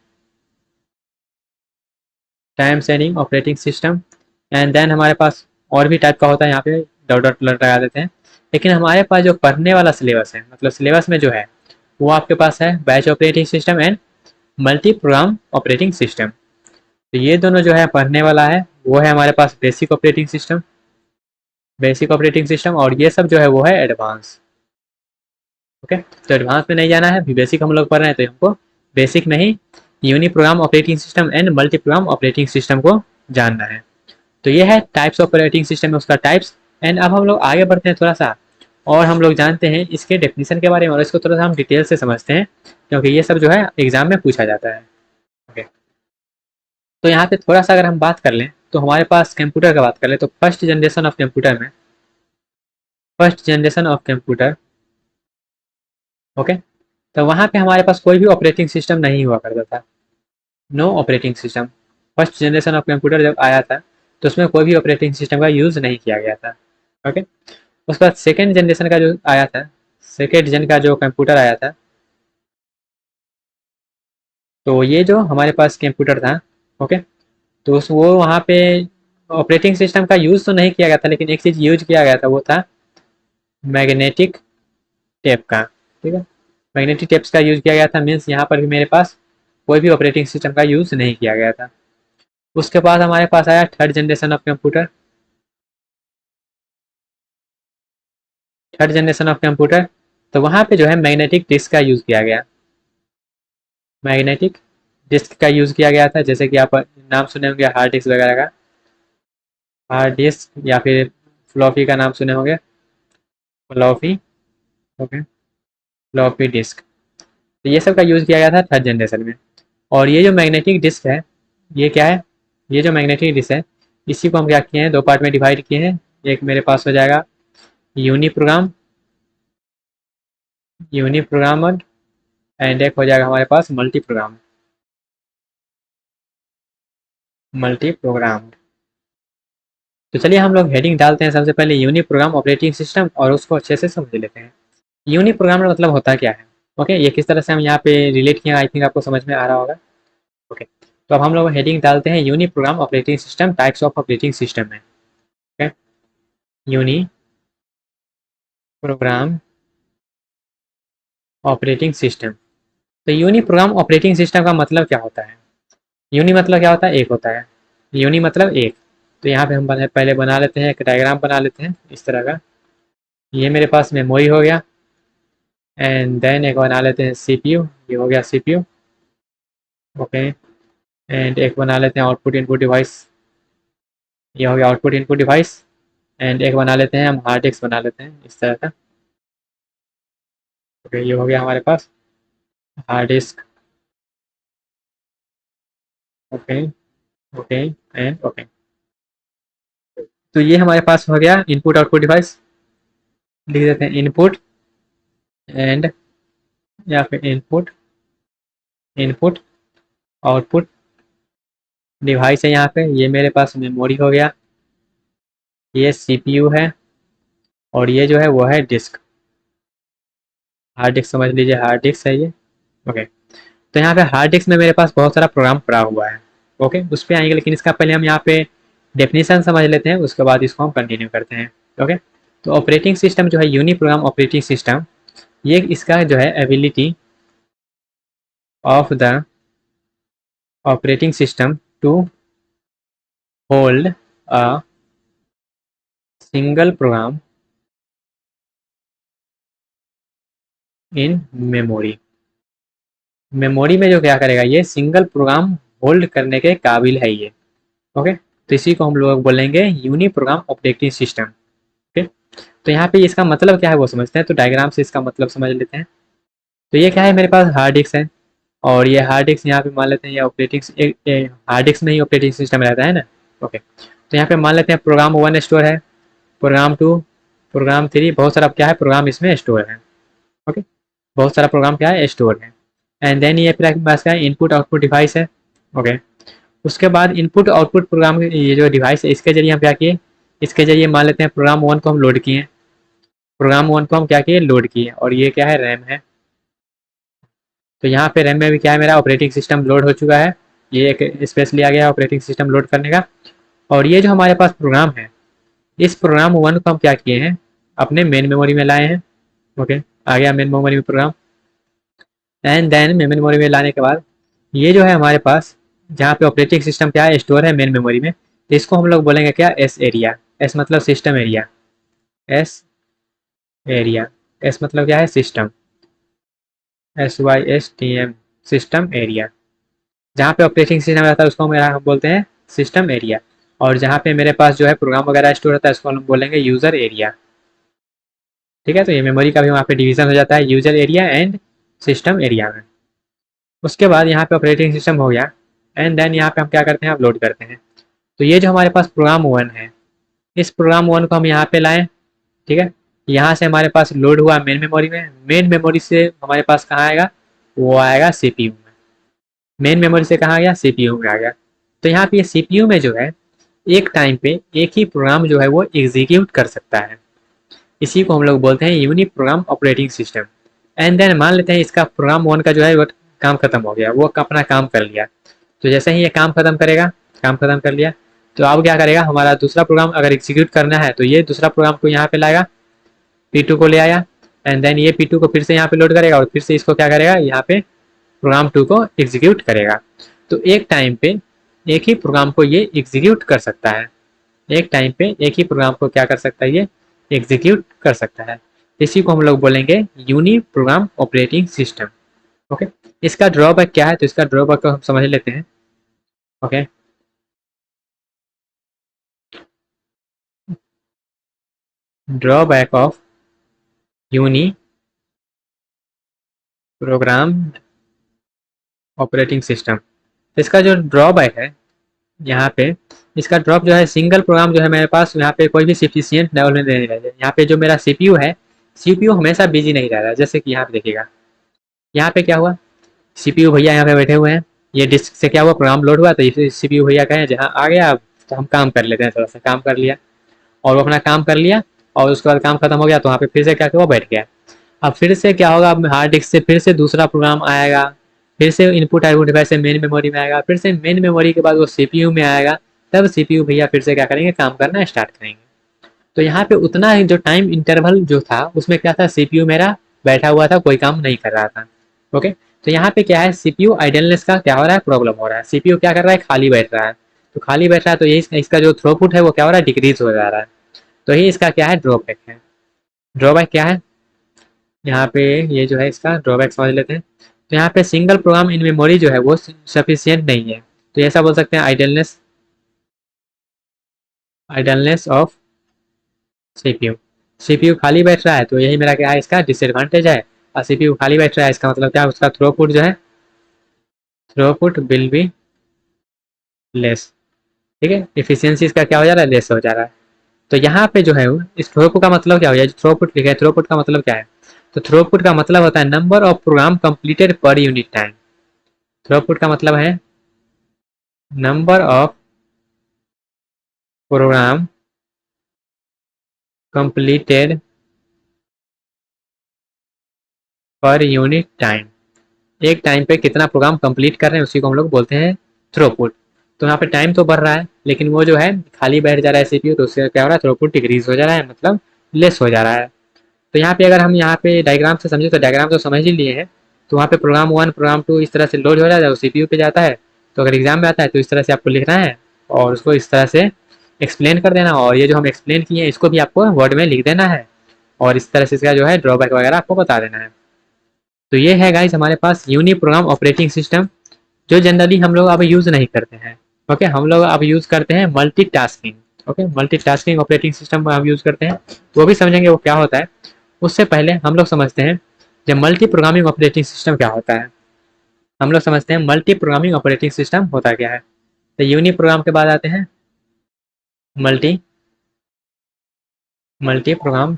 Speaker 1: time sharing operating system. And then हमारे पास और भी टाइप का होता है, यहाँ पे डॉट डॉट लगा देते हैं। लेकिन हमारे पास जो पढ़ने वाला सिलेबस है, मतलब सिलेबस में जो है वो आपके पास है batch operating system and multi program operating system. तो ये दोनों जो है पढ़ने वाला है वो है हमारे पास basic operating system, basic operating system, और ये सब जो है वो है एडवांस। ओके, तो एडवांस में नहीं जाना है, बेसिक हम लोग पढ़ रहे हैं तो हमको बेसिक में ही uni program operating system and multi program operating system को जानना है। तो ये है टाइप्स ऑफ ऑपरेटिंग सिस्टम में उसका टाइप्स। एंड अब हम लोग आगे बढ़ते हैं थोड़ा सा, और हम लोग जानते हैं इसके डेफिनेशन के बारे में, और इसको थोड़ा सा हम डिटेल से समझते हैं क्योंकि ये सब जो है एग्जाम में पूछा जाता है। ओके, तो यहाँ पे थोड़ा सा अगर हम बात कर लें तो हमारे पास कंप्यूटर का बात कर लें तो फर्स्ट जनरेशन ऑफ कंप्यूटर में, first generation of computer, okay, तो वहाँ पे हमारे पास कोई भी ऑपरेटिंग सिस्टम नहीं हुआ करता था, no operating system. First generation of computer जब आया था तो उसमें कोई भी ऑपरेटिंग सिस्टम का यूज़ नहीं किया गया था। ओके, उसके बाद सेकेंड जनरेशन का जो आया था, सेकेंड जन का जो कंप्यूटर आया था, तो ये जो हमारे पास कंप्यूटर था, ओके, तो उस वो वहाँ पे ऑपरेटिंग सिस्टम का यूज़ तो नहीं किया गया था, लेकिन एक चीज़ यूज किया गया था वो था मैग्नेटिक टेप का। ठीक है, मैग्नेटिक टेप्स का यूज़ किया गया था, मीन्स यहाँ पर भी मेरे पास कोई भी ऑपरेटिंग सिस्टम का यूज़ नहीं किया गया था। उसके बाद हमारे पास आया third generation of computer. Third generation of computer, तो वहाँ पे जो है मैग्नेटिक डिस्क का यूज़ किया गया। मैग्नेटिक डिस्क का यूज़ किया गया था, जैसे कि आप नाम सुने होंगे हार्ड डिस्क वगैरह का, हार्ड डिस्क या फिर फ्लॉपी का नाम सुने होंगे, फ्लॉपी। Okay, floppy disk. तो ये सब का यूज़ किया गया था थर्ड जनरेशन में। और ये जो मैग्नेटिक डिस्क है, ये क्या है, ये जो मैग्नेटिक डिस्क है, इसी को हम क्या किए हैं, दो पार्ट में डिवाइड किए हैं। एक मेरे पास हो जाएगा uni program, uni programmer, and एक हो जाएगा हमारे पास मल्टी प्रोग्राम, मल्टी प्रोग्राम। तो चलिए हम लोग हेडिंग डालते हैं सबसे पहले यूनी प्रोग्राम ऑपरेटिंग सिस्टम, और उसको अच्छे से समझ लेते हैं। यूनी प्रोग्राम का मतलब होता क्या है। ओके, ये किस तरह से हम यहाँ पे रिलेट किए, आई थिंक आपको समझ में आ रहा होगा। ओके, तो अब हम लोग हेडिंग डालते हैं uni program operating system, types of operating system में। Okay, uni program operating system. तो यूनी प्रोग्राम ऑपरेटिंग सिस्टम का मतलब क्या होता है। यूनी मतलब क्या होता है, एक होता है। यूनी मतलब एक। तो यहाँ पे हम पहले बना लेते हैं, एक डायग्राम बना लेते हैं इस तरह का। ये मेरे पास मेमोरी हो गया, एंड देन एक बना लेते हैं सीपीयू, ये हो गया सीपीयू। ओके, एंड एक बना लेते हैं आउटपुट इनपुट डिवाइस, ये हो गया आउटपुट इनपुट डिवाइस। एंड एक बना लेते हैं हम हार्ड डिस्क बना लेते हैं इस तरह का। ओके, ये हो गया हमारे पास hard disk. Okay, okay, and okay. तो ये हमारे पास हो गया इनपुट आउटपुट डिवाइस। लिख देते हैं इनपुट एंड, या फिर इनपुट, इनपुट आउटपुट डिवाइस है। यहाँ पे ये मेरे पास मेमोरी हो गया, ये सीपीयू है, और ये जो है वो है डिस्क, हार्ड डिस्क समझ लीजिए, हार्ड डिस्क है ये। ओके, तो यहाँ पे हार्ड डिस्क में मेरे पास बहुत सारा प्रोग्राम पड़ा हुआ है। ओके, उस पर आएंगे, लेकिन इसका पहले हम यहाँ पे डेफिनेशन समझ लेते हैं, उसके बाद इसको हम कंटिन्यू करते हैं। ओके, तो ऑपरेटिंग सिस्टम जो है, यूनी प्रोग्राम ऑपरेटिंग सिस्टम, ये इसका जो है ability of the operating system to hold a single program in memory. Memory में जो क्या करेगा, ये सिंगल प्रोग्राम होल्ड करने के काबिल है ये। ओके, तो इसी को हम लोग बोलेंगे uni program operating system. Okay, तो यहाँ पे इसका मतलब क्या है वो समझते हैं, तो डायग्राम से इसका मतलब समझ लेते हैं। तो ये क्या है, मेरे पास हार्ड डिस्क है, और ये हार्ड डिस्क यहाँ पे मान लेते हैं, ये ऑपरेटिंग हार्ड डिस्क में ही ऑपरेटिंग सिस्टम रहता है ना। ओके, तो यहाँ पे मान लेते हैं प्रोग्राम 1 स्टोर है, प्रोग्राम 2, प्रोग्राम 3, बहुत सारा क्या है प्रोग्राम इसमें स्टोर है। ओके, बहुत सारा प्रोग्राम क्या है स्टोर है। एंड देन ये फिर आपके पास क्या है, इनपुट आउटपुट डिवाइस है। ओके, उसके बाद इनपुट आउटपुट प्रोग्राम, ये जो डिवाइस है इसके जरिए हम क्या किए, इसके जरिए मान लेते हैं प्रोग्राम 1 को हम लोड किए, प्रोग्राम 1 को हम क्या किए, लोड किए, और ये क्या है, रैम है। तो यहाँ पे रैम में भी क्या है, मेरा ऑपरेटिंग सिस्टम लोड हो चुका है, ये एक स्पेस लिया गया है ऑपरेटिंग सिस्टम लोड करने का। और ये जो हमारे पास प्रोग्राम है, इस प्रोग्राम 1 को हम क्या किए हैं, अपने मेन मेमोरी में लाए हैं। ओके, आ गया मेन मेमोरी में program. And then main memory में लाने के बाद ये जो है हमारे पास, जहाँ पे ऑपरेटिंग सिस्टम क्या है स्टोर है मेन मेमोरी में, तो इसको हम लोग बोलेंगे क्या, एस एरिया। एस मतलब system area, S area, S मतलब क्या है, सिस्टम, SYSTM, सिस्टम एरिया। जहाँ पे ऑपरेटिंग सिस्टम रहता है उसको हम बोलते हैं सिस्टम एरिया, और जहाँ पे मेरे पास जो है प्रोग्राम वगैरह स्टोर होता है उसको हम बोलेंगे यूजर एरिया। ठीक है, तो ये मेमोरी का भी वहाँ पे डिवीजन हो जाता है user area and system area में। उसके बाद यहाँ पे ऑपरेटिंग सिस्टम हो गया, एंड देन यहाँ पे हम क्या करते हैं, अपलोड करते हैं। तो ये जो हमारे पास प्रोग्राम 1 है, इस प्रोग्राम 1 को हम यहाँ पे लाएं। ठीक है, यहाँ से हमारे पास लोड हुआ मेन मेमोरी में, मेन मेमोरी से हमारे पास कहाँ आएगा, वो आएगा सीपीयू में। मेन मेमोरी से कहाँ गया, सीपीयू में आ गया। तो यहाँ पे सीपीयू में जो है, एक टाइम पे एक ही प्रोग्राम जो है वो एग्जीक्यूट कर सकता है। इसी को हम लोग बोलते हैं unique program operating system. And then मान लेते हैं इसका प्रोग्राम 1 का जो है वो काम खत्म हो गया, वो अपना काम कर लिया। तो जैसे ही ये काम खत्म करेगा, काम खत्म कर लिया, तो अब क्या करेगा, हमारा दूसरा प्रोग्राम अगर एग्जीक्यूट करना है तो ये दूसरा प्रोग्राम को यहाँ पे लाएगा, P2 को ले आया, एंड देन ये P2 को फिर से यहाँ पे लोड करेगा, और फिर से इसको क्या करेगा, यहाँ पे प्रोग्राम 2 को एग्जीक्यूट करेगा। तो एक टाइम पे एक ही प्रोग्राम को ये एग्जीक्यूट कर सकता है, एक टाइम पे एक ही प्रोग्राम को क्या कर सकता है, ये एग्जीक्यूट कर सकता है। इसी को हम लोग बोलेंगे uni program operating system. Okay, इसका ड्रॉबैक क्या है, तो इसका ड्रॉबैक को हम समझ लेते हैं। Okay, drawback of uni program operating system, इसका जो ड्रॉबैक है यहाँ पे, इसका ड्रॉप जो है, सिंगल प्रोग्राम जो है मेरे पास यहाँ पे कोई भी सफिशियंट लेवल में नहीं रह जाए। यहाँ पे जो मेरा सीपीयू है, सीपीयू हमेशा बिजी नहीं रह रहा है। जैसे कि यहाँ पे देखिएगा, यहाँ पे क्या हुआ, सीपीयू भैया यहाँ पे बैठे हुए हैं, ये डिस्क से क्या हुआ, प्रोग्राम लोड हुआ, तो सीपीयू भैया कहें जहाँ आ गया, अब तो हम काम कर लेते हैं, थोड़ा सा काम कर लिया, और वो अपना काम कर लिया, और उसके बाद काम खत्म हो गया, तो वहाँ पे फिर से क्या हुआ, बैठ गया। अब फिर से क्या होगा, अब हार्ड डिस्क से फिर से दूसरा प्रोग्राम आएगा, फिर से इनपुट आउटपुट डिवाइस से मेन मेमोरी में आएगा, फिर से मेन मेमोरी के बाद वो सीपीयू में आएगा, तब सीपीयू भैया फिर से क्या करेंगे, काम करना स्टार्ट करेंगे। तो यहाँ पे उतना ही जो टाइम इंटरवल जो था, उसमें क्या था, सीपीयू मेरा बैठा हुआ था, कोई काम नहीं कर रहा था। ओके, तो यहाँ पे क्या है, सीपीयू आइडलनेस का क्या हो रहा है, प्रॉब्लम हो रहा है। सीपीयू क्या कर रहा है, खाली बैठ रहा है, तो खाली बैठ रहा है, तो ये इसका जो थ्रोपुट है वो क्या हो रहा है, डिक्रीज हो जा रहा है। तो ये इसका क्या है, ड्रॉबैक है। ड्रॉबैक क्या है, यहाँ पे ये जो है इसका ड्रॉबैक समझ लेते हैं। तो यहाँ पे सिंगल प्रोग्राम इन मेमोरी जो है वो सफिशियंट नहीं है, तो ऐसा बोल सकते हैं idleness, idleness of CPU. CPU खाली बैठ रहा है, तो यही मेरा क्या है, इसका डिसएडवांटेज है। और सीपीयू खाली बैठ रहा है, इसका मतलब क्या है, उसका थ्रोपुट जो है, थ्रोपुट विल बी लेस। ठीक है, इफिशियंसी इसका क्या हो जा रहा है, लेस हो जा रहा है। तो यहाँ पे जो है इस थ्रोपुट का मतलब क्या हो जाए, थ्रोपुट लिखा है, थ्रोपुट का मतलब क्या है, तो थ्रोपुट का मतलब होता है number of program completed per unit time. Throughput का मतलब है number of program completed per unit time, एक टाइम पे कितना प्रोग्राम कंप्लीट कर रहे हैं उसी को हम लोग बोलते हैं थ्रोपुट। तो यहाँ पे टाइम तो बढ़ रहा है, लेकिन वो जो है खाली बैठ जा रहा है सीपीयू, तो उससे क्या हो रहा है, थ्रोपुट डिक्रीज हो जा रहा है, मतलब लेस हो जा रहा है। तो यहाँ पे अगर हम यहाँ पे डायग्राम से समझे, तो डायग्राम तो समझ ही लिए हैं। तो वहाँ पे प्रोग्राम 1 प्रोग्राम 2 इस तरह से लोड हो जाता है, वो सीपीयू पे जाता है। तो अगर एग्जाम में आता है तो इस तरह से आपको लिखना है, और उसको इस तरह से एक्सप्लेन कर देना, और ये जो हम एक्सप्लेन किए हैं इसको भी आपको वर्ड में लिख देना है, और इस तरह से इसका जो है ड्रॉबैक वगैरह आपको बता देना है। तो ये है गाइस हमारे पास यूनी प्रोग्राम ऑपरेटिंग सिस्टम, जो जनरली हम लोग अब यूज़ नहीं करते हैं। ओके, हम लोग अब यूज़ करते हैं multitasking. Okay, multitasking operating system हम यूज़ करते हैं, तो वो भी समझेंगे वो क्या होता है। उससे पहले हम लोग समझते हैं जब मल्टी प्रोग्रामिंग ऑपरेटिंग सिस्टम क्या होता है। हम लोग समझते हैं मल्टी प्रोग्रामिंग ऑपरेटिंग सिस्टम होता क्या है। तो यूनी प्रोग्राम के बाद आते हैं multi multi program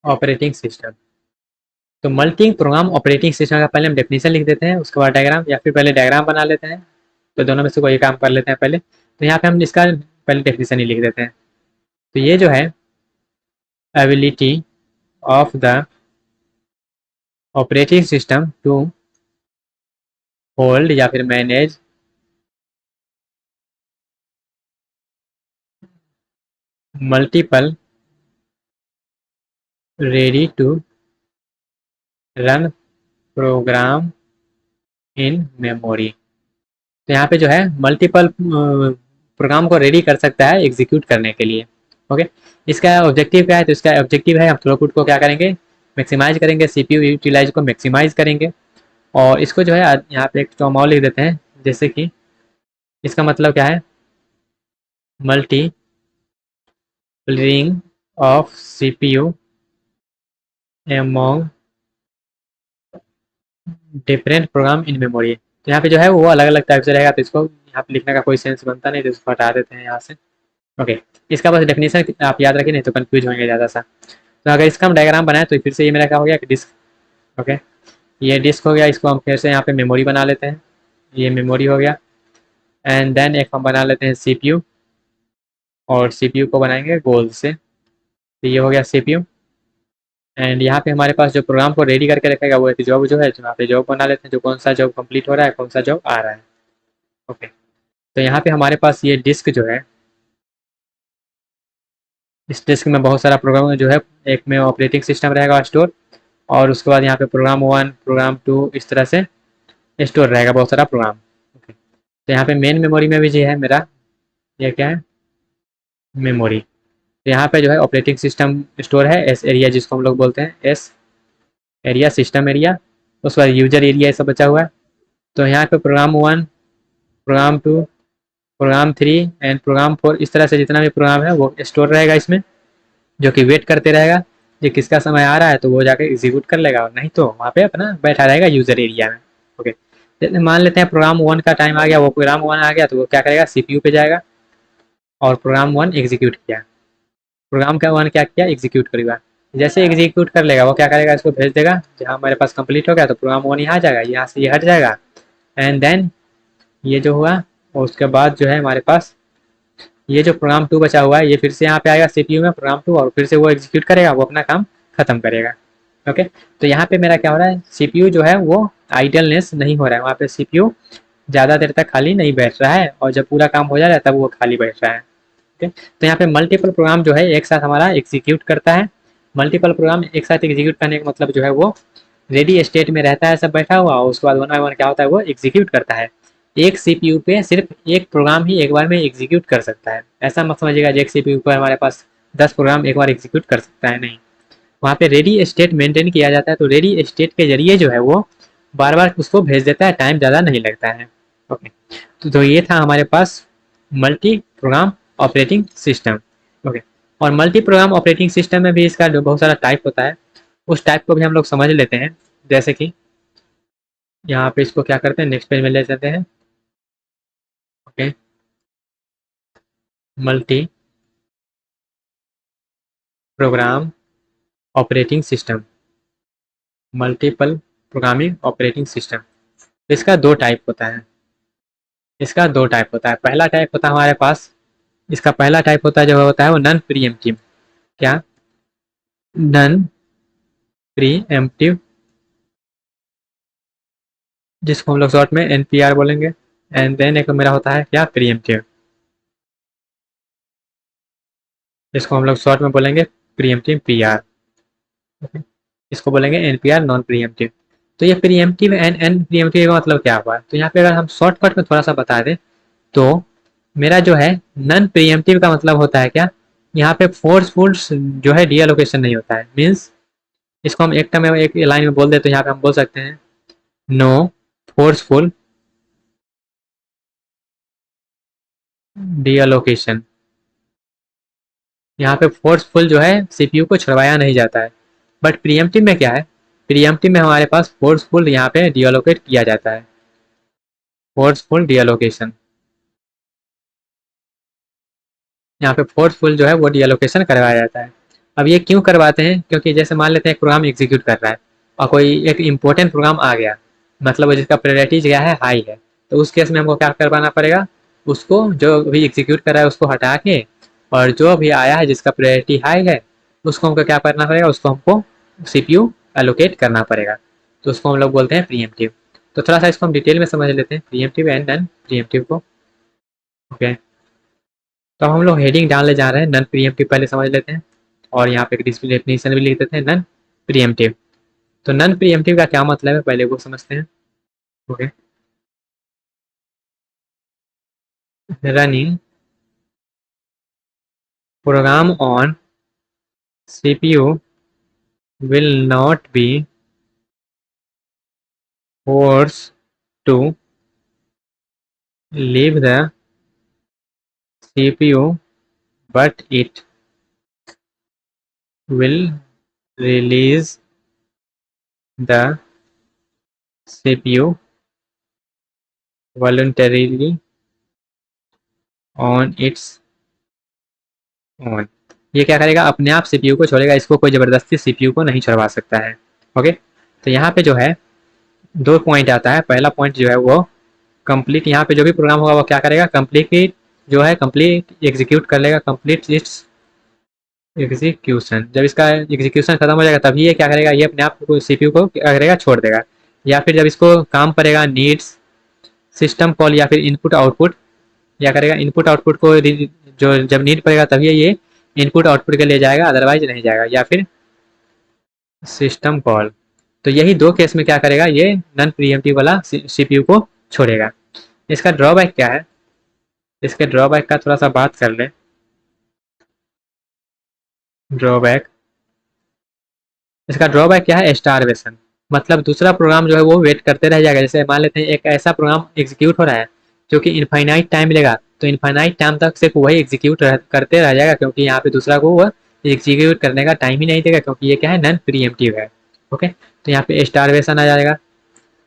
Speaker 1: operating system. तो मल्टी प्रोग्राम ऑपरेटिंग सिस्टम का पहले हम डेफिनेशन लिख देते हैं, उसके बाद डायग्राम, या फिर पहले डायग्राम बना लेते हैं। तो दोनों में से कोई काम कर लेते हैं पहले। तो यहाँ पे हम इसका पहले डेफिनेशन ही लिख देते हैं। तो ये जो है ability of the operating system to hold या फिर manage multiple ready to run program in memory. तो यहाँ पे जो है मल्टीपल प्रोग्राम को रेडी कर सकता है एग्जीक्यूट करने के लिए। ओके, इसका ऑब्जेक्टिव क्या है, तो इसका ऑब्जेक्टिव है हम थ्रूपुट को क्या करेंगे, मैक्सिमाइज करेंगे, सीपीयू यूटिलाइज को मैक्सिमाइज करेंगे। और इसको जो है यहाँ पे एक टॉमॉल लिख देते हैं, जैसे कि इसका मतलब क्या है, multi ring of CPU among different program in memory. तो यहाँ पे जो है वो अलग अलग टाइप से रहेगा, तो इसको यहाँ पे लिखने का कोई सेंस बनता नहीं, तो इसको हटा देते हैं यहाँ से। ओके, इसका बस डेफिनेशन आप याद रखें, नहीं तो कंफ्यूज होंगे ज़्यादा सा। तो अगर इसका हम डायग्राम बनाए, तो फिर से ये मेरा क्या हो गया कि डिस्क। ओके, ये डिस्क हो गया, इसको हम फिर से यहाँ पे मेमोरी बना लेते हैं, ये मेमोरी हो गया। एंड देन एक हम बना लेते हैं सीपीयू, और सीपीयू को बनाएंगे गोल से, तो ये हो गया सीपीयू। एंड यहाँ पे हमारे पास जो प्रोग्राम को रेडी करके रखेगा वो एक जॉब जो है, जो यहाँ पे जॉब बना लेते हैं, जो कौन सा जॉब कंप्लीट हो रहा है, कौन सा जॉब आ रहा है। ओके, तो यहाँ पे हमारे पास ये डिस्क जो है, इस डिस्क में बहुत सारा प्रोग्राम जो है, एक में ऑपरेटिंग सिस्टम रहेगा स्टोर, और उसके बाद यहाँ पे प्रोग्राम 1 प्रोग्राम 2 इस तरह से स्टोर रहेगा बहुत सारा प्रोग्राम। ओके, तो यहाँ पे मेन मेमोरी में भी जो है मेरा, ये क्या है, मेमोरी। तो यहाँ पे जो है ऑपरेटिंग सिस्टम स्टोर है, एस एरिया जिसको हम लोग बोलते हैं, एस एरिया सिस्टम एरिया। उसके बाद यूजर एरिया ये सब बचा हुआ है। तो यहाँ पे program 1, program 2, program 3 and program 4, इस तरह से जितना भी प्रोग्राम है वो स्टोर रहेगा इसमें, जो कि वेट करते रहेगा कि किसका समय आ रहा है तो वो जाके एग्जीक्यूट कर लेगा, और नहीं तो वहाँ पे अपना बैठा रहेगा यूजर एरिया में। ओके, जैसे मान लेते हैं प्रोग्राम 1 का टाइम आ गया, वो प्रोग्राम 1 आ गया तो वो क्या करेगा, सीपीयू पे जाएगा और प्रोग्राम 1 एग्जीक्यूट किया। प्रोग्राम का 1 क्या किया, एग्जीक्यूट करेगा। जैसे एग्जीक्यूट कर लेगा वो क्या करेगा, इसको भेज देगा जहाँ हमारे पास कंप्लीट हो गया, तो प्रोग्राम 1 यहाँ आ जाएगा, यहाँ से ये हट जाएगा। एंड देन ये जो हुआ, और उसके बाद जो है हमारे पास ये जो प्रोग्राम 2 बचा हुआ है ये फिर से यहाँ पे आएगा सीपीयू में प्रोग्राम 2, और फिर से वो एग्जीक्यूट करेगा, वो अपना काम खत्म करेगा। ओके, तो यहाँ पे मेरा क्या हो रहा है, सीपीयू जो है वो आइडलनेस नहीं हो रहा है, वहाँ पे सीपीयू ज़्यादा देर तक खाली नहीं बैठ रहा है, और जब पूरा काम हो जा रहा है तब वो खाली बैठ रहा है। ओके, तो यहाँ पे मल्टीपल प्रोग्राम जो है एक साथ हमारा एग्जीक्यूट करता है। मल्टीपल प्रोग्राम एक साथ एग्जीक्यूट करने का मतलब जो है वो रेडी स्टेट में रहता है सब बैठा हुआ, और उसके बाद वन बाय वन क्या होता है, वो एग्जीक्यूट करता है। एक सीपीयू पे सिर्फ एक प्रोग्राम ही एक बार में एग्जीक्यूट कर सकता है। ऐसा मत समझिएगा एक सीपीयू पर हमारे पास 10 प्रोग्राम एक बार एग्जीक्यूट कर सकता है, नहीं। वहाँ पे रेडी स्टेट मेंटेन किया जाता है, तो रेडी स्टेट के जरिए जो है वो बार बार उसको भेज देता है, टाइम ज़्यादा नहीं लगता है। ओके, तो ये था हमारे पास multi program operating system. Okay, और मल्टी प्रोग्राम ऑपरेटिंग सिस्टम में भी इसका जो बहुत सारा टाइप होता है, उस टाइप को भी हम लोग समझ लेते हैं। जैसे कि यहाँ पे इसको क्या करते हैं, नेक्स्ट पेज में ले जाते हैं। Okay, multi program operating system, multiple programming operating system. इसका दो टाइप होता है, इसका दो टाइप होता है। पहला टाइप होता है हमारे पास, इसका पहला टाइप होता है जो होता है वो नॉन प्रीएम्प्टिव। क्या, नॉन प्रीएम्प्टिव, जिसको हम लोग शॉर्ट में एनपीआर बोलेंगे। एंड देन एक मेरा होता है क्या, प्रीएम्प्टिव, जिसको हम लोग शॉर्ट में बोलेंगे प्रीएम्प्टिव पीआर। इसको बोलेंगे एनपीआर, नॉन प्रीएम्प्टिव। तो ये प्रीएम्प्टिव एंड एन प्रीएम्प्टिव का मतलब क्या हुआ, तो यहाँ पे अगर हम शॉर्टकट में थोड़ा सा बता दें तो मेरा जो है नॉन प्रीएम्प्टिव का मतलब होता है क्या, यहाँ पे फोर्सफुल जो है डीएलोकेशन नहीं होता है। मीन्स इसको हम एक टर्म में एक लाइन में बोल दे तो यहाँ पे हम बोल सकते हैं नो फोर्सफुल डीएलोकेशन। यहाँ पे फोर्सफुल जो है सीपीयू को छुड़वाया नहीं जाता है। बट प्रीएम्प्टिव में क्या है, प्रीएम्प्टिव में हमारे पास फोर्सफुल यहाँ पे डीएलोकेट किया जाता है, फोर्सफुल डीएलोकेशन। यहाँ पे फोर्सफुल जो है वो डीएलोकेशन करवाया जाता है। अब ये क्यों करवाते हैं, क्योंकि जैसे मान लेते हैं प्रोग्राम एग्जीक्यूट कर रहा है और कोई एक इंपॉर्टेंट प्रोग्राम आ गया, मतलब जिसका प्रायोरिटी क्या है, हाई है, तो उस केस में हमको क्या करवाना पड़ेगा, उसको जो भी एग्जीक्यूट कर रहा है उसको हटा के, और जो भी आया है जिसका प्रायोरिटी हाई है उसको हमको क्या करना पड़ेगा, उसको हमको सीपीयू एलोकेट करना पड़ेगा। तो उसको हम लोग बोलते हैं प्रीएम्प्टिव। तो थोड़ा सा इसको हम डिटेल में समझ लेते हैं प्रीएम्प्टिव एंड नॉन प्रीएम्प्टिव को। ओके, तो हम लोग हेडिंग डालने जा रहे हैं, नॉन प्रीएम्प्टिव पहले समझ लेते हैं, और यहाँ पे एक डेफिनेशन भी लिख देते हैं नॉन प्रीएम्प्टिव। तो नॉन प्रीएम्प्टिव का क्या मतलब है पहले वो समझते हैं। Okay, running program on CPU will not be forced to leave the CPU, but it will release the CPU voluntarily on its own। ये क्या करेगा, अपने आप सीपीयू को छोड़ेगा, इसको कोई ज़बरदस्ती सीपीयू को नहीं छोड़वा सकता है। ओके, तो यहाँ पे जो है दो पॉइंट आता है। पहला पॉइंट जो है वो कंप्लीट, यहाँ पे जो भी प्रोग्राम होगा वो क्या करेगा, कंप्लीट जो है कंप्लीट एग्जीक्यूट कर लेगा, कंप्लीट इट्स एग्जीक्यूशन। जब इसका एग्जीक्यूशन खत्म हो जाएगा तभी ये क्या करेगा, ये अपने आप को सीपीयू को क्या करेगा, छोड़ देगा। या फिर जब इसको काम पड़ेगा, नीड्स सिस्टम कॉल या फिर इनपुट आउटपुट, या करेगा इनपुट आउटपुट को जो जब नीड पड़ेगा तभी ये इनपुट आउटपुट के लिए जाएगा, अदरवाइज नहीं जाएगा। या फिर सिस्टम कॉल, तो यही दो केस में क्या करेगा, ये नॉन प्रीएम्प्टिव वाला सीपीयू को छोड़ेगा। इसका ड्रॉबैक क्या है, इसके ड्रॉबैक का थोड़ा सा बात कर ले। ड्रॉबैक, इसका ड्रॉबैक क्या है, स्टारवेशन। मतलब दूसरा प्रोग्राम जो है वो वेट करते रह जाएगा। जैसे मान लेते हैं एक ऐसा प्रोग्राम एग्जीक्यूट हो रहा है जो कि इनफाइनाइट टाइम लेगा, तो इनफाइनाइट टाइम तक सिर्फ वही एग्जीक्यूट करते रह जाएगा, क्योंकि यहाँ पे दूसरा को वह एग्जीक्यूट करने का टाइम ही नहीं देगा, क्योंकि ये क्या है, नॉन प्रीएम्प्टिव है। ओके, तो यहाँ पे स्टारवेशन आ जाएगा।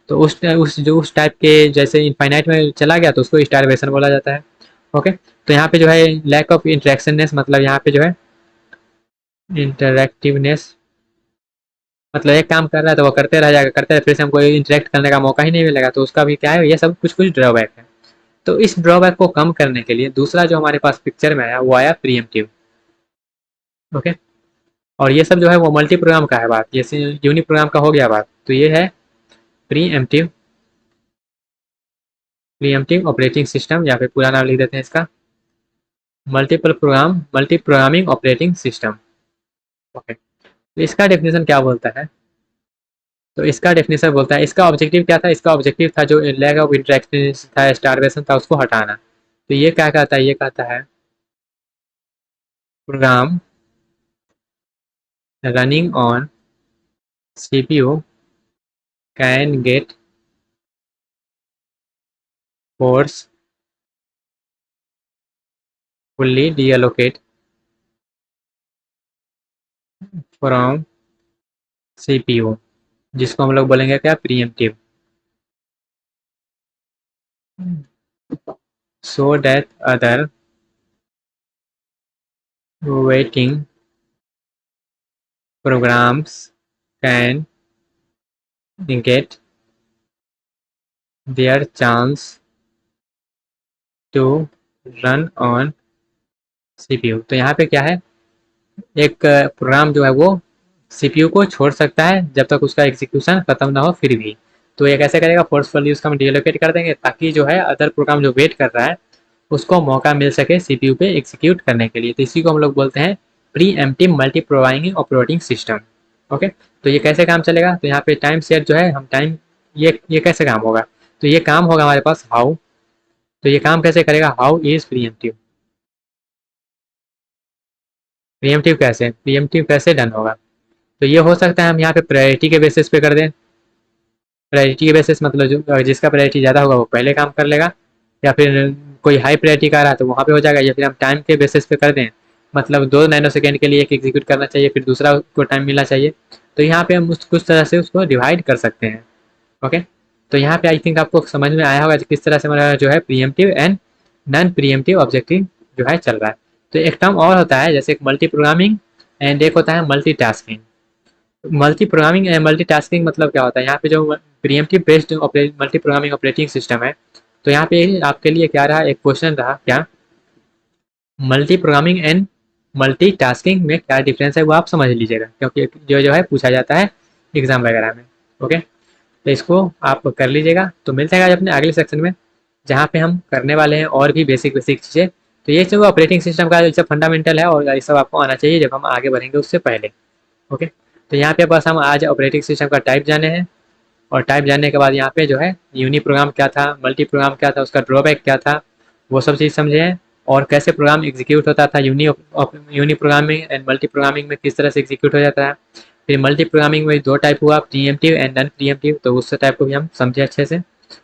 Speaker 1: तो उस टाइप के जैसे इनफाइनाइट में चला गया तो उसको स्टारवेशन बोला जाता है। ओके, तो यहाँ पे जो है लैक ऑफ इंटरेक्शननेस, मतलब यहाँ पे जो है इंटरेक्टिवनेस, मतलब एक काम कर रहा है तो वो करते रह जाएगा, करते रहे, फिर से हमको इंटरेक्ट करने का मौका ही नहीं मिलेगा, तो उसका भी क्या है, ये सब कुछ कुछ ड्रॉबैक है। तो इस ड्रॉबैक को कम करने के लिए दूसरा जो हमारे पास पिक्चर में आया वो आया प्रीएम्प्टिव। ओके, और ये सब जो है वो मल्टी प्रोग्राम का है बात, जैसे यूनि प्रोग्राम का हो गया बात, तो ये है प्रीएम्प्टिव, प्रीएम्प्टिव ऑपरेटिंग सिस्टम, या फिर पूरा नाम लिख देते हैं इसका, multi programming operating system. Okay, तो इसका डेफिनेशन क्या बोलता है, तो इसका डेफिनेशन बोलता है, इसका ऑब्जेक्टिव क्या था, इसका ऑब्जेक्टिव था जो लैक ऑफ इंटरेक्शन था, स्टारवेशन था, उसको हटाना। तो ये क्या कहता है, ये कहता है program running on CPU can get forcefully deallocate from CPU, जिसको हम लोग बोलेंगे क्या, preemptive, so that other waiting programs can get their chance to run on CPU. तो यहाँ पे क्या है, एक प्रोग्राम जो है वो सीपीयू को छोड़ सकता है जब तक उसका एग्जीक्यूशन खत्म ना हो फिर भी। तो ये कैसे करेगा, फोर्सफुली उसका हम डीलोकेट कर देंगे, ताकि जो है अदर प्रोग्राम जो वेट कर रहा है उसको मौका मिल सके सीपीयू पे एग्जीक्यूट करने के लिए। तो इसी को हम लोग बोलते हैं preemptive multi proving operating system. Okay, तो ये कैसे काम चलेगा, तो यहाँ पे टाइम शेयर जो है हम टाइम, ये कैसे काम होगा, तो ये काम होगा हमारे पास हाउ, तो ये काम कैसे करेगा, हाउ इज प्रीएम्प्टिव, प्रीएम्प्टिव कैसे डन होगा। तो ये हो सकता है हम यहाँ पे प्रायोरिटी के बेसिस पे कर दें। प्रायोरिटी के बेसिस मतलब जो जिसका प्रायोरिटी ज़्यादा होगा वो पहले काम कर लेगा, या फिर कोई हाई प्रायोरिटी का रहा है तो वहाँ पे हो जाएगा, या फिर हम टाइम के बेसिस पे कर दें, मतलब 2 नैनो सेकेंड के लिए एक एग्जीक्यूट करना चाहिए, फिर दूसरा को टाइम मिलना चाहिए। तो यहाँ पे हम कुछ तरह से उसको डिवाइड कर सकते हैं। ओके, तो यहाँ पे आई थिंक आपको समझ में आया होगा किस तरह से हमारा जो है pre-emptive and non pre-emptive objective जो है चल रहा है। तो एक टर्म और होता है जैसे एक मल्टी प्रोग्रामिंग एंड एक होता है multi tasking. Multi programming and multi tasking मतलब क्या होता है, यहाँ पे जो pre-emptive based multi programming operating system है, तो यहाँ पे आपके लिए क्या रहा, एक क्वेश्चन रहा क्या, multi programming and multi tasking में क्या डिफरेंस है वो आप समझ लीजिएगा, क्योंकि जो है पूछा जाता है एग्जाम वगैरह में। ओके, तो इसको आप कर लीजिएगा। तो मिलते हैं आज अपने अगले सेक्शन में, जहाँ पे हम करने वाले हैं और भी बेसिक बेसिक चीज़ें। तो ये सब ऑपरेटिंग सिस्टम का सब फंडामेंटल है और ये सब आपको आना चाहिए जब हम आगे बढ़ेंगे उससे पहले। ओके, तो यहाँ पे बस हम आज ऑपरेटिंग सिस्टम का टाइप जाने हैं, और टाइप जानने के बाद यहाँ पे जो है यूनी प्रोग्राम क्या था, मल्टी प्रोग्राम क्या था, उसका ड्रॉबैक क्या था, वो सब चीज़ समझे हैं। और कैसे प्रोग्राम एग्जीक्यूट होता था, uni programming and multi programming में किस तरह से एग्जीक्यूट हो जाता है। फिर मल्टी प्रोग्रामिंग में दो टाइप हुआ, प्रीएम्प्टिव एंड नॉन प्रीएम्प्टिव, तो उस टाइप को भी हम समझे अच्छे से।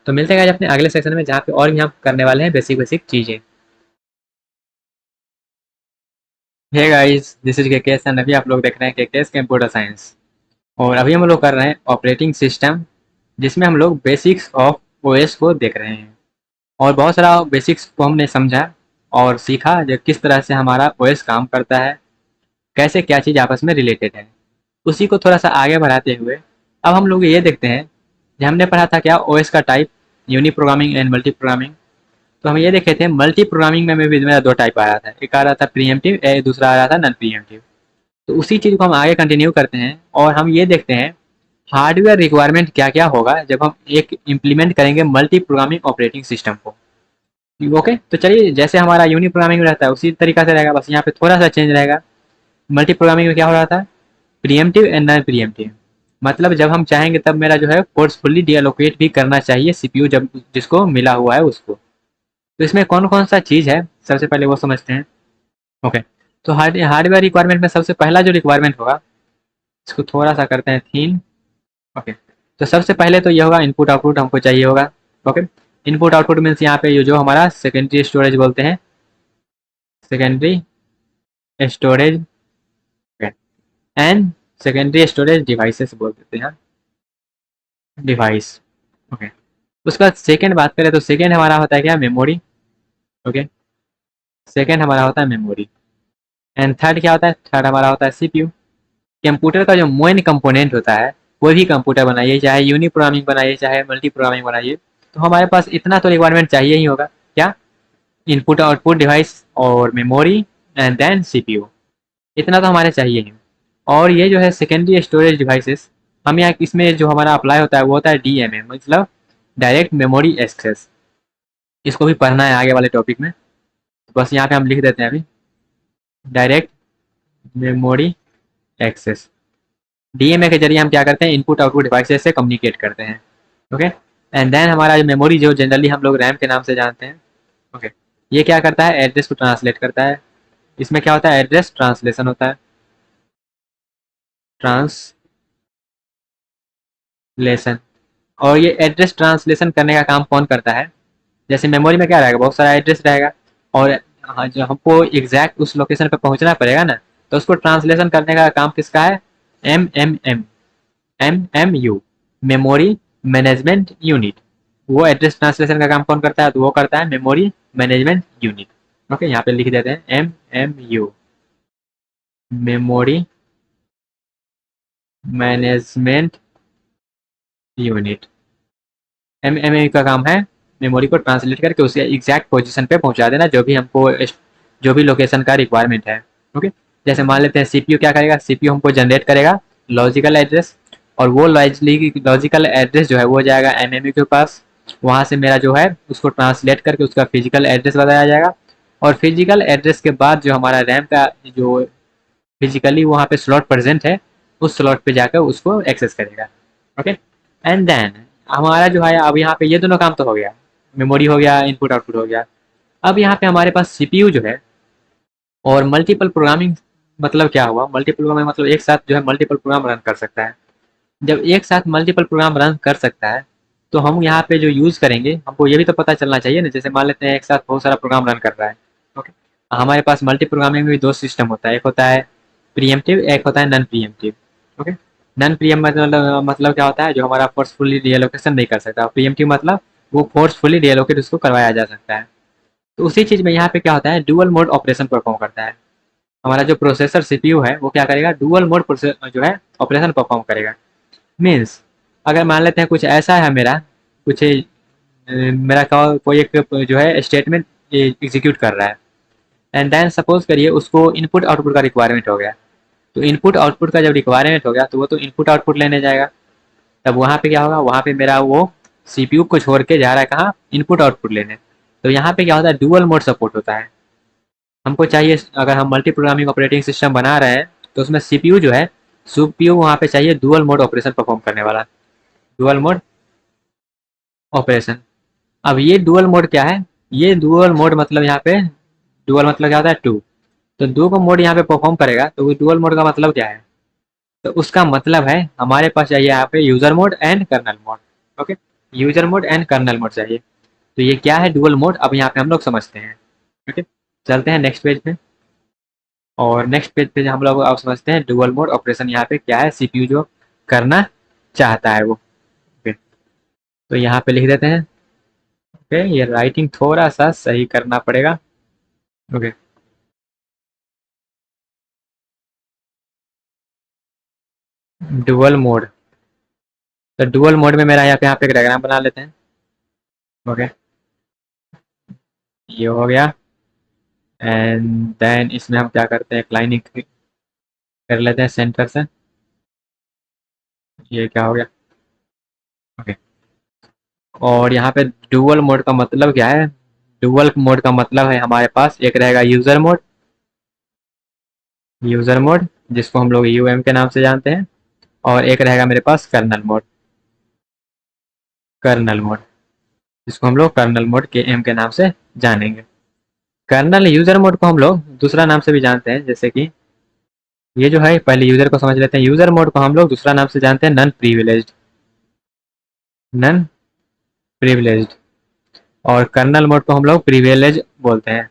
Speaker 1: तो मिलते हैं आज अपने अगले सेक्शन में, जहाँ पे और भी हम करने वाले हैं बेसिक बेसिक चीज़ें। Hey guys, this is KKS and अभी आप लोग देख रहे हैं केकेएस कंप्यूटर साइंस, और अभी हम लोग कर रहे हैं ऑपरेटिंग सिस्टम, जिसमें हम लोग बेसिक्स ऑफ ओएस को देख रहे हैं। और बहुत सारा बेसिक्स को हमने समझा और सीखा जो किस तरह से हमारा ओएस काम करता है, कैसे क्या चीज़ आपस में रिलेटेड है। उसी को थोड़ा सा आगे बढ़ाते हुए अब हम लोग ये देखते हैं, जो हमने पढ़ा था क्या, ओएस का type, uni programming and multi programming. तो हम ये देखे थे मल्टी प्रोग्रामिंग में भी मेरा दो टाइप आ रहा था, एक आ रहा था प्रीएम्प्टिव, दूसरा आ रहा था नॉन प्रीएम्प्टिव। तो उसी चीज़ को हम आगे कंटिन्यू करते हैं और हम ये देखते हैं हार्डवेयर रिक्वायरमेंट क्या क्या होगा जब हम एक इम्प्लीमेंट करेंगे मल्टी प्रोग्रामिंग ऑपरेटिंग सिस्टम को। ओके, तो चलिए जैसे हमारा यूनी प्रोग्रामिंग में रहता है उसी तरीका से रहेगा, बस यहाँ पे थोड़ा सा चेंज रहेगा। मल्टी प्रोग्रामिंग में क्या हो रहा था, प्रीएम्प्टिव एंड नॉन प्रीएम्प्टिव। मतलब जब हम चाहेंगे तब मेरा जो है फोर्सफुली डीएलोकेट भी करना चाहिए सीपीयू जब जिसको मिला हुआ है उसको। तो इसमें कौन कौन सा चीज़ है सबसे पहले वो समझते हैं। ओके, तो हार्डवेयर रिक्वायरमेंट में सबसे पहला जो रिक्वायरमेंट होगा, इसको थोड़ा सा करते हैं थीम। ओके, तो सबसे पहले तो ये होगा इनपुट आउटपुट हमको चाहिए होगा। ओके, इनपुट आउटपुट मीन्स यहाँ पे ये जो हमारा सेकेंडरी स्टोरेज बोलते हैं, secondary storage and secondary storage devices बोल देते हैं, डिवाइस। ओके, उसके बाद सेकेंड बात करें तो सेकेंड हमारा होता है क्या, मेमोरी। ओके, सेकेंड हमारा होता है मेमोरी। एंड थर्ड क्या होता है, थर्ड हमारा होता है सीपीयू। कंप्यूटर का जो मेन कंपोनेंट होता है, कोई भी कंप्यूटर बनाइए, चाहे यूनि प्रोग्रामिंग बनाइए चाहे मल्टी प्रोग्रामिंग बनाइए, तो हमारे पास इतना तो रिक्वायरमेंट चाहिए ही होगा, क्या, इनपुट आउटपुट डिवाइस और मेमोरी एंड देन सीपीयू, इतना तो हमारे चाहिए ही। और ये जो है सेकेंडरी स्टोरेज डिवाइसेस, हम यहाँ इसमें जो हमारा अप्लाई होता है वो होता है डीएमए, मतलब डायरेक्ट मेमोरी एक्सेस। इसको भी पढ़ना है आगे वाले टॉपिक में, तो बस यहाँ पे हम लिख देते हैं अभी, डायरेक्ट मेमोरी एक्सेस। डीएमए के जरिए हम क्या करते हैं, इनपुट आउटपुट डिवाइसेस से कम्युनिकेट करते हैं। ओके, एंड देन हमारा जो मेमोरी जो जनरली हम लोग रैम के नाम से जानते हैं। ओके, ये क्या करता है, एड्रेस को ट्रांसलेट करता है। इसमें क्या होता है, एड्रेस ट्रांसलेशन होता है, ट्रांसलेशन। और ये एड्रेस ट्रांसलेशन करने का काम कौन करता है, जैसे मेमोरी में क्या रहेगा, बहुत सारा एड्रेस रहेगा, और हाँ जो हमको एग्जैक्ट उस लोकेशन पर पहुंचना पड़ेगा ना, तो उसको ट्रांसलेशन करने का काम किसका है, M M U, memory management unit. वो एड्रेस ट्रांसलेशन का काम कौन करता है, तो वो करता है मेमोरी मैनेजमेंट यूनिट। ओके, यहाँ पे लिख देते हैं M U, memory management unit. M का काम है मेमोरी को ट्रांसलेट करके उसके एग्जैक्ट पोजीशन पे पहुंचा देना, जो भी हमको जो भी लोकेशन का रिक्वायरमेंट है। ओके, जैसे मान लेते हैं सीपीयू क्या करेगा, सीपीयू हमको जनरेट करेगा लॉजिकल एड्रेस, और वो लॉजिकल एड्रेस जो है वो जाएगा एमएमयू के पास, वहाँ से मेरा जो है उसको ट्रांसलेट करके उसका फिजिकल एड्रेस बताया जाएगा, और फिजिकल एड्रेस के बाद जो हमारा रैम का जो फिजिकली वहाँ पे स्लॉट प्रेजेंट है, उस स्लॉट पे जाकर उसको एक्सेस करेगा। ओके, एंड देन हमारा जो है अब यहाँ पे ये दोनों काम तो हो गया, मेमोरी हो गया, इनपुट आउटपुट हो गया। अब यहाँ पे हमारे पास सीपीयू जो है, और मल्टीपल प्रोग्रामिंग मतलब क्या हुआ, मल्टीपल प्रोग्रामिंग मतलब एक साथ जो है मल्टीपल प्रोग्राम रन कर सकता है। जब एक साथ मल्टीपल प्रोग्राम रन कर सकता है, तो हम यहाँ पे जो यूज़ करेंगे हमको ये भी तो पता चलना चाहिए ना, जैसे मान लेते हैं एक साथ बहुत सारा प्रोग्राम रन कर रहा है। ओके, हमारे पास मल्टी प्रोग्रामिंग में भी दो सिस्टम होता है, एक होता है प्रीएम्प्टिव, एक होता है नॉन प्रीएम्प्टिव। ओके, नॉन प्रीएम मतलब क्या होता है, जो हमारा फोर्सफुली डीएलोकेशन नहीं कर सकता, प्रीएम्प्टिव मतलब वो फोर्सफुली डीएलोकेट उसको करवाया जा सकता है। तो उसी चीज़ में यहाँ पे क्या होता है, डुअल मोड ऑपरेशन परफॉर्म करता है। हमारा जो प्रोसेसर सीपीयू है वो क्या करेगा, डुअल मोड जो है ऑपरेशन परफॉर्म करेगा। मीन्स अगर मान लेते हैं कुछ ऐसा है मेरा, कुछ मेरा कोई एक जो है स्टेटमेंट एग्जीक्यूट कर रहा है, एंड देन सपोज करिए उसको इनपुट आउटपुट का रिक्वायरमेंट हो गया, तो इनपुट आउटपुट का जब रिक्वायरमेंट हो गया तो वो तो इनपुट आउटपुट लेने जाएगा। तब वहाँ पे क्या होगा, वहाँ पे मेरा वो सीपीयू को छोड़ के जा रहा है कहाँ, इनपुट आउटपुट लेने। तो यहाँ पे क्या होता है, डुअल मोड सपोर्ट होता है। हमको चाहिए अगर हम मल्टी प्रोग्रामिंग ऑपरेटिंग सिस्टम बना रहे हैं, तो उसमें सीपीयू जो है, सीपीयू वहाँ पे चाहिए डुअल मोड ऑपरेशन परफॉर्म करने वाला, डुअल मोड ऑपरेशन। अब ये डुअल मोड क्या है, ये डुअल मोड मतलब यहाँ पे डुअल मतलब क्या होता है, टू। तो दो को मोड यहाँ पे परफॉर्म करेगा, तो वो डुअल मोड का मतलब क्या है, तो उसका मतलब है हमारे पास चाहिए यहाँ पे user mode and kernel mode. Okay, user mode and kernel mode चाहिए। तो ये क्या है डुअल मोड, अब यहाँ पे हम लोग समझते हैं। ओके, चलते हैं नेक्स्ट पेज पे, और नेक्स्ट पेज पे हम लोग अब समझते हैं डुअल मोड ऑपरेशन यहाँ पे क्या है, सीपीयू जो करना चाहता है वो। ओके, तो यहाँ पे लिख देते हैं। ओके, ये राइटिंग थोड़ा सा सही करना पड़ेगा। ओके, डुअल मोड, तो डुअल मोड में मेरा यहाँ पे एक डायग्राम बना लेते हैं। ओके, ये हो गया, एंड देन इसमें हम क्या करते हैं, एक लाइन कर लेते हैं सेंटर से। ये क्या हो गया, ओके। और यहाँ पे डुअल मोड का मतलब क्या है, डुअल मोड का मतलब है हमारे पास एक रहेगा यूजर मोड, यूजर मोड जिसको हम लोग यूएम के नाम से जानते हैं, और एक रहेगा मेरे पास कर्नल मोड। कर्नल मोड, जिसको हम लोग कर्नल मोड के एम के नाम से जानेंगे। कर्नल यूजर मोड को हम लोग दूसरा नाम से भी जानते हैं, जैसे कि ये जो है, पहले यूजर को समझ लेते हैं। यूजर मोड को हम लोग दूसरा नाम से जानते हैं नन प्रिविलेज्ड। Non privileged. और कर्नल मोड को हम लोग प्रिविलेज बोलते हैं।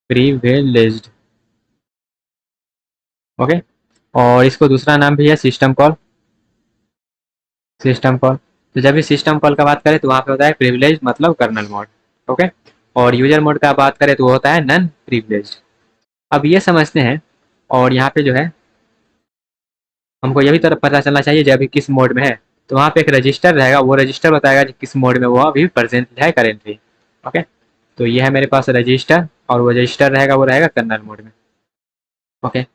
Speaker 1: प्रिविलेज्ड। ओके। और इसको दूसरा नाम भी है सिस्टम कॉल। System call. तो जब भी सिस्टम कॉल का बात करें तो वहां पे होता है प्रिविलेज, मतलब कर्नल मोड। ओके। और यूजर मोड का बात करें तो वो होता है नन प्रिविलेज। अब ये समझते हैं, और यहाँ पे जो है हमको ये भी तरफ पता चलना चाहिए जब अभी किस मोड में है। तो वहाँ पे एक रजिस्टर रहेगा, वो रजिस्टर बताएगा कि किस मोड में वो अभी प्रेजेंट है करेंटली। ओके। तो ये है मेरे पास रजिस्टर, और वो रजिस्टर रहेगा, वो रहेगा कर्नल मोड में। ओके।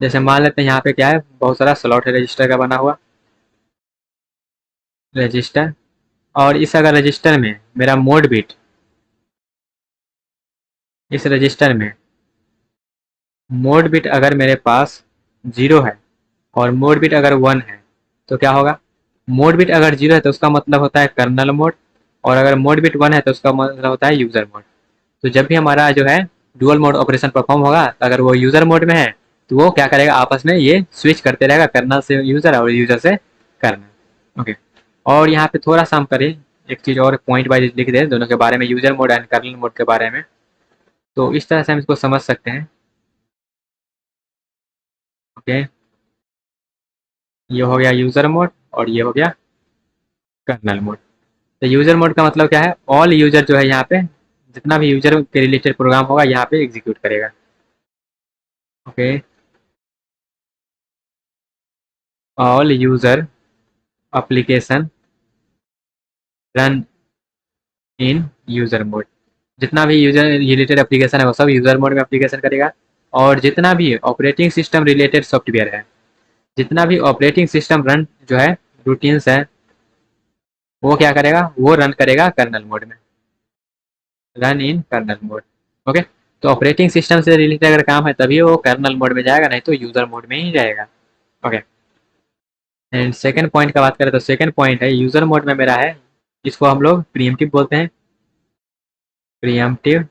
Speaker 1: जैसे मान लेते हैं यहाँ पे क्या है, बहुत सारा स्लॉट है रजिस्टर का बना हुआ। रजिस्टर। और इस अगर रजिस्टर में मेरा मोड बिट, इस रजिस्टर में मोड बिट अगर मेरे पास 0 है और मोड बिट अगर 1 है, तो क्या होगा? मोड बिट अगर 0 है तो उसका मतलब होता है कर्नल मोड, और अगर मोड बिट 1 है तो उसका मतलब होता है यूजर मोड। तो जब भी हमारा जो है डुअल मोड ऑपरेशन परफॉर्म होगा, अगर वो यूजर मोड में है तो वो क्या करेगा, आपस में ये स्विच करते रहेगा, कर्नल से यूजर और यूजर से कर्नल। ओके। और यहाँ पे थोड़ा सा हम करें, एक चीज़ और पॉइंट वाइज लिख दें दोनों के बारे में, user mode and kernel mode के बारे में। तो इस तरह से हम इसको समझ सकते हैं। ओके। ये हो गया यूजर मोड, और ये हो गया कर्नल मोड। तो यूजर मोड का मतलब क्या है? ऑल यूजर जो है यहाँ पे, जितना भी यूजर के रिलेटेड प्रोग्राम होगा यहाँ पे एग्जीक्यूट करेगा। Okay. All user application run in user mode. जितना भी यूजर रिलेटेड एप्लीकेशन है वो सब यूजर मोड में एप्लीकेशन करेगा। और जितना भी ऑपरेटिंग सिस्टम रिलेटेड सॉफ्टवेयर है, जितना भी ऑपरेटिंग सिस्टम रन जो है रूटीन्स है, वो क्या करेगा, वो रन करेगा कर्नल मोड में। Run in kernel mode. Okay. तो ऑपरेटिंग सिस्टम से रिलेटेड अगर काम है तभी वो कर्नल मोड में जाएगा, नहीं तो यूजर मोड में ही जाएगा। ओके। एंड सेकंड पॉइंट का बात करें तो सेकंड पॉइंट है यूजर मोड में मेरा है, जिसको हम लोग प्रीएम्प्टिव बोलते हैं। प्रीएम्प्टिव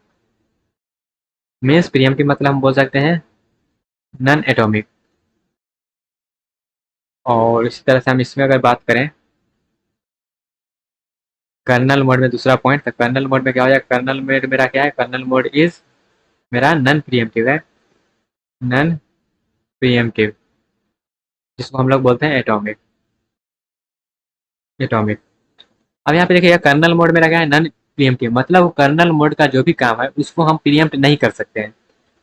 Speaker 1: मीन्स, प्रीएम्प्टिव मतलब हम बोल सकते हैं नन एटॉमिक। और इसी तरह से हम इसमें अगर बात करें कर्नल मोड में, दूसरा पॉइंट, तो कर्नल मोड में क्या हो जाएगा? कर्नल मोड मेरा क्या है? कर्नल मोड इज मेरा नन प्रीएम्प्टिव है। नन प्रीएम्प्टिव, जिसको हम लोग बोलते हैं एटॉमिक। एटॉमिक। अब यहाँ पे देखिएगा कर्नल मोड मेरा क्या है? नन प्रीएम्प्टिव, मतलब कर्नल मोड का जो भी काम है उसको हम प्रीएम्प्ट नहीं कर सकते हैं।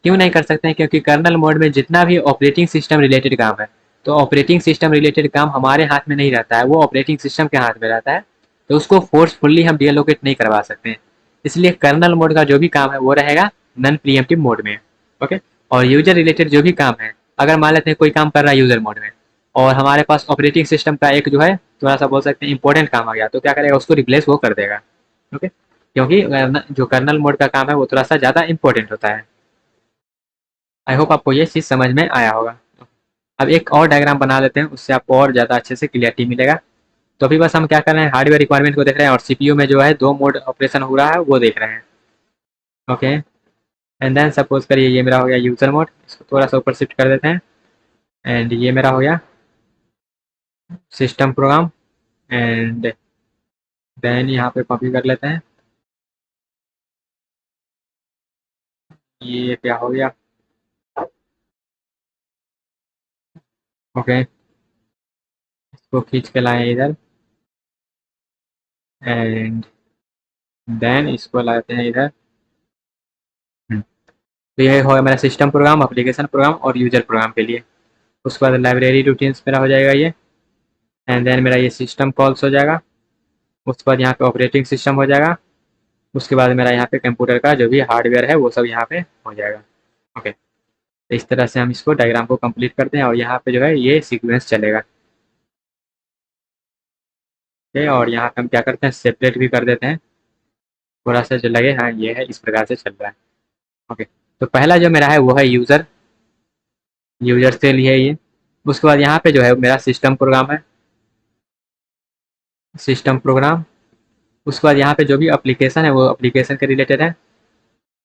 Speaker 1: क्यों नहीं कर सकते हैं? क्योंकि कर्नल मोड में जितना भी ऑपरेटिंग सिस्टम रिलेटेड काम है, तो ऑपरेटिंग सिस्टम रिलेटेड काम हमारे हाथ में नहीं रहता है, वो ऑपरेटिंग सिस्टम के हाथ में रहता है। तो उसको फोर्सफुल्ली हम डीएलोकेट नहीं करवा सकते हैं। इसलिए कर्नल मोड का जो भी काम है वो रहेगा नन प्रीएम्प्टिव मोड में। ओके। और यूजर रिलेटेड जो भी काम है, अगर मान लेते हैं कोई काम कर रहा है यूजर मोड में, और हमारे पास ऑपरेटिंग सिस्टम का एक जो है थोड़ा सा बोल सकते हैं इंपॉर्टेंट काम आ गया, तो क्या करेगा, उसको रिप्लेस वो कर देगा। ओके। क्योंकि जो कर्नल मोड का काम है वो थोड़ा सा ज़्यादा इंपॉर्टेंट होता है। आई होप आपको ये चीज़ समझ में आया होगा। अब एक और डायग्राम बना लेते हैं, उससे आपको और ज़्यादा अच्छे से क्लियरिटी मिलेगा। तो अभी बस हम क्या कर रहे हैं, हार्डवेयर रिक्वायरमेंट को देख रहे हैं, और सीपीयू में जो है दो मोड ऑपरेशन हो रहा है वो देख रहे हैं। ओके। एंड देन सपोज करिए ये मेरा हो गया यूजर मोड, इसको थोड़ा सा ऊपर शिफ्ट कर देते हैं। एंड ये मेरा हो गया सिस्टम प्रोग्राम। एंड देन यहाँ पे कॉपी कर लेते हैं। ये क्या हो गया? ओके। इसको खींच के लाएं इधर, एंड देन इसको लाते हैं इधर। तो ये हो मेरा सिस्टम प्रोग्राम, एप्लीकेशन प्रोग्राम और यूजर प्रोग्राम के लिए। उसके बाद लाइब्रेरी रूटीन्स मेरा हो जाएगा ये। एंड देन मेरा ये सिस्टम कॉल्स हो जाएगा। उसके बाद यहाँ पे ऑपरेटिंग सिस्टम हो जाएगा। उसके बाद मेरा यहाँ पे कंप्यूटर का जो भी हार्डवेयर है वो सब यहाँ पे हो जाएगा। ओके। तो इस तरह से हम इसको डायग्राम को कंप्लीट करते हैं, और यहाँ पे जो है ये सीक्वेंस चलेगा। ओके। और यहाँ पे हम क्या करते हैं, सेपरेट भी कर देते हैं, थोड़ा सा जो लगे हाँ ये है, इस प्रकार से चल रहा है। ओके। तो पहला जो मेरा है वो है यूज़र। यूजर से लिए ये। उसके बाद यहाँ पे जो है मेरा सिस्टम प्रोग्राम है, सिस्टम प्रोग्राम। उसके बाद यहाँ पे जो भी एप्लीकेशन है वो एप्लीकेशन के रिलेटेड है,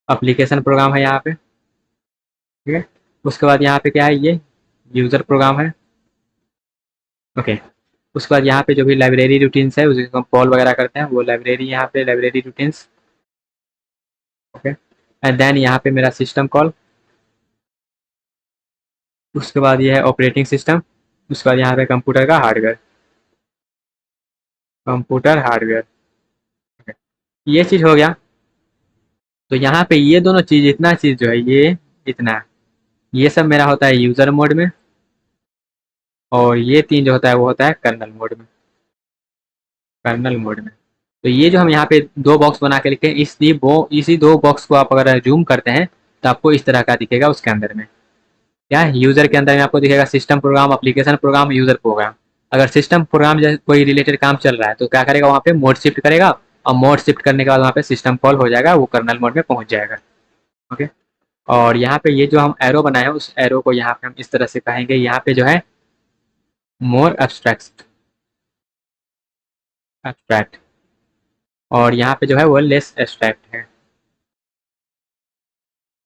Speaker 1: एप्लीकेशन प्रोग्राम है यहाँ पे, ठीक है। उसके बाद यहाँ पे क्या है, ये यूज़र प्रोग्राम है, ओके। उसके बाद यहाँ पे जो भी लाइब्रेरी रूटीन्स है उसको हम कॉल वगैरह करते हैं, वो लाइब्रेरी यहाँ पे library routines, okay. And then यहाँ पे मेरा सिस्टम कॉल। उसके बाद ये है ऑपरेटिंग सिस्टम। उसके बाद यहाँ पे कंप्यूटर का हार्डवेयर, कंप्यूटर हार्डवेयर, ओके। ये चीज़ हो गया। तो यहाँ पे ये दोनों चीज़, इतना चीज़ जो है ये इतना, ये सब मेरा होता है यूज़र मोड में, और ये तीन जो होता है वो होता है कर्नल मोड में, कर्नल मोड में। तो ये जो हम यहाँ पे दो बॉक्स बना के लिखे हैं, इसी दो बॉक्स को आप अगर जूम करते हैं तो आपको इस तरह का दिखेगा उसके अंदर में। क्या है, यूजर के अंदर में आपको दिखेगा system program, application program, user program. अगर सिस्टम प्रोग्राम जैसे कोई रिलेटेड काम चल रहा है तो क्या करेगा, वहाँ पे मोड शिफ्ट करेगा, और मोड शिफ्ट करने के बाद वहाँ पे सिस्टम कॉल हो जाएगा, वो कर्नल मोड में पहुंच जाएगा, ओके। और यहाँ पे ये जो हम एरो बनाए हैं उस एरो को यहाँ पे हम इस तरह से कहेंगे, यहाँ पे जो है मोर एब्स्ट्रैक्ट, एब्स्ट्रैक्ट, और यहाँ पे जो है वो लेस एब्स्ट्रैक्ट है,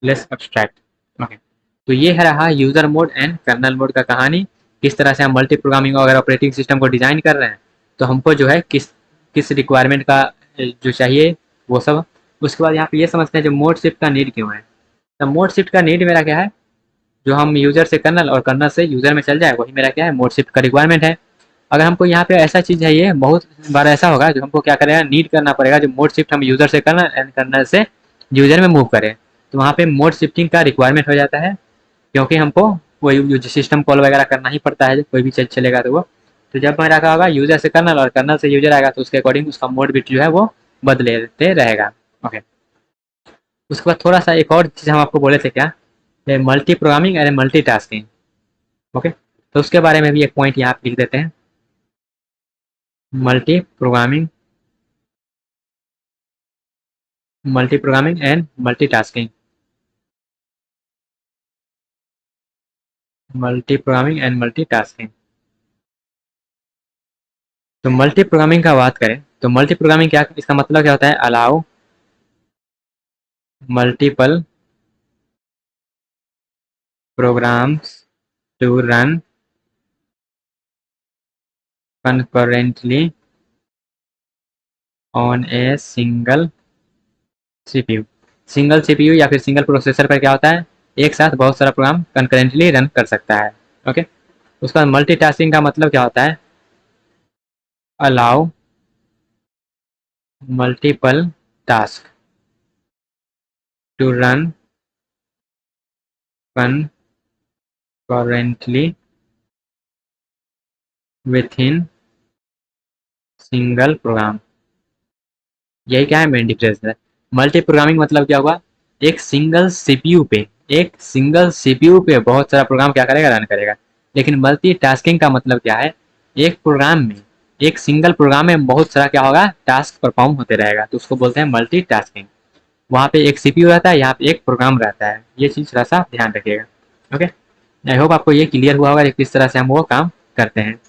Speaker 1: लेस एब्स्ट्रैक्ट, ओके। तो ये है रहा user mode and kernel mode का कहानी। किस तरह से हम मल्टी प्रोग्रामिंग अगर ऑपरेटिंग सिस्टम को डिजाइन कर रहे हैं तो हमको जो है किस किस रिक्वायरमेंट का जो चाहिए वो सब। उसके बाद यहाँ पे ये समझते हैं जो मोड शिफ्ट का नीड क्यों है। तो मोड शिफ्ट का नीड मेरा क्या है, जो हम यूजर से कर्नल और कर्नल से यूजर में चल जाए वही मेरा क्या है, मोड शिफ्ट का रिक्वायरमेंट है। अगर हमको यहाँ पे ऐसा चीज़ है, ये बहुत बार ऐसा होगा जो हमको क्या करेगा, नीड करना पड़ेगा जो मोड शिफ्ट हम यूजर से कर्नल एंड कर्नल से यूजर में मूव करें, तो वहाँ पे मोड शिफ्टिंग का रिक्वायरमेंट हो जाता है, क्योंकि हमको वही सिस्टम कॉल वगैरह करना ही पड़ता है, कोई भी चलेगा तो वो। तो जब मेरा क्या होगा, यूजर से कर्नल और कर्नल से यूजर आएगा तो उसके अकॉर्डिंग उसका मोड बिट जो है वो बदलते रहेगा, ओके। उसके बाद थोड़ा सा एक और चीज़ हम आपको बोले थे क्या, multi programming and multi tasking, okay. तो उसके बारे में भी एक पॉइंट यहाँ लिख देते हैं, multi programming, multi programming and multi tasking, multi programming and multi tasking. तो मल्टी प्रोग्रामिंग का बात करें तो मल्टी प्रोग्रामिंग क्या, इसका मतलब क्या होता है, allow multiple programs to run concurrently on a single CPU। Single CPU या फिर सिंगल प्रोसेसर पर क्या होता है, एक साथ बहुत सारा प्रोग्राम कंकरेंटली रन कर सकता है, ओके। उसका मल्टीटास्किंग का मतलब क्या होता है, allow multiple task to run concurrently within single program. यही क्या है, मेन डिफरेंस है। मल्टी प्रोग्रामिंग मतलब क्या हुआ, एक सिंगल सीपीयू पे, एक सिंगल सीपीयू पे बहुत सारा प्रोग्राम क्या करेगा, रन करेगा। लेकिन मल्टी टास्किंग का मतलब क्या है, एक प्रोग्राम में, एक सिंगल प्रोग्राम में बहुत सारा क्या होगा, टास्क परफॉर्म होते रहेगा, तो उसको बोलते हैं मल्टी टास्किंग। वहाँ पे एक सीपीयू रहता है, यहाँ पे एक प्रोग्राम रहता है, ये चीज़ थोड़ा सा ध्यान रखिएगा, ओके। आई होप आपको ये क्लियर हुआ होगा कि किस तरह से हम वो काम करते हैं।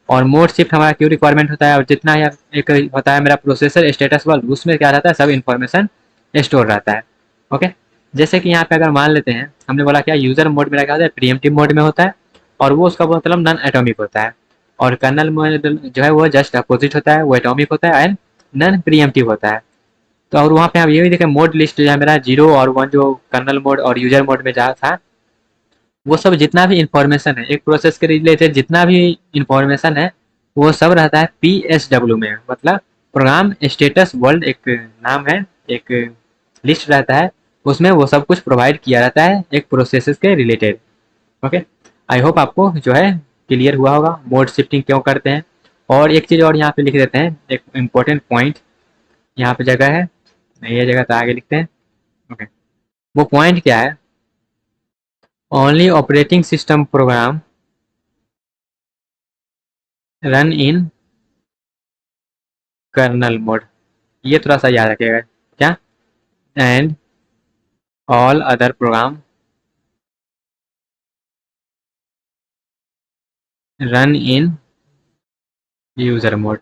Speaker 1: और मोड शिफ्ट हमारा क्यों रिक्वायरमेंट होता है, और जितना यार एक होता है मेरा प्रोसेसर स्टेटस बल्ब, उसमें क्या रहता है, सब इन्फॉर्मेशन स्टोर रहता है, ओके। जैसे कि यहाँ पे अगर मान लेते हैं, हमने बोला क्या, यूजर मोड मेरा क्या होता है, प्रीएम्प्टिव मोड में होता है, और वो उसका मतलब नॉन एटॉमिक होता है। और कर्नल मोड जो है वो जस्ट अपोजिट होता है, वो एटॉमिक होता है एंड नॉन प्रीएम्प्टिव होता है। तो और वहाँ पे हम ये भी देखें, मोड लिस्ट जो है मेरा 0 और 1 जो कर्नल मोड और यूजर मोड में जहाँ था, वो सब जितना भी इंफॉर्मेशन है एक प्रोसेस के रिलेटेड, जितना भी इंफॉर्मेशन है वो सब रहता है PSW में, मतलब प्रोग्राम स्टेटस वर्ल्ड एक नाम है, एक लिस्ट रहता है, उसमें वो सब कुछ प्रोवाइड किया रहता है एक प्रोसेस के रिलेटेड, ओके। आई होप आपको जो है क्लियर हुआ होगा मोड शिफ्टिंग क्यों करते हैं। और एक चीज़ और यहाँ पे लिख देते हैं, एक इम्पोर्टेंट पॉइंट यहाँ पे जगह है, ये जगह तो आगे लिखते हैं, ओके। वो पॉइंट क्या है, only operating system program run in kernel mode, ये थोड़ा सा याद रखिएगा क्या, and all other program run in user mode.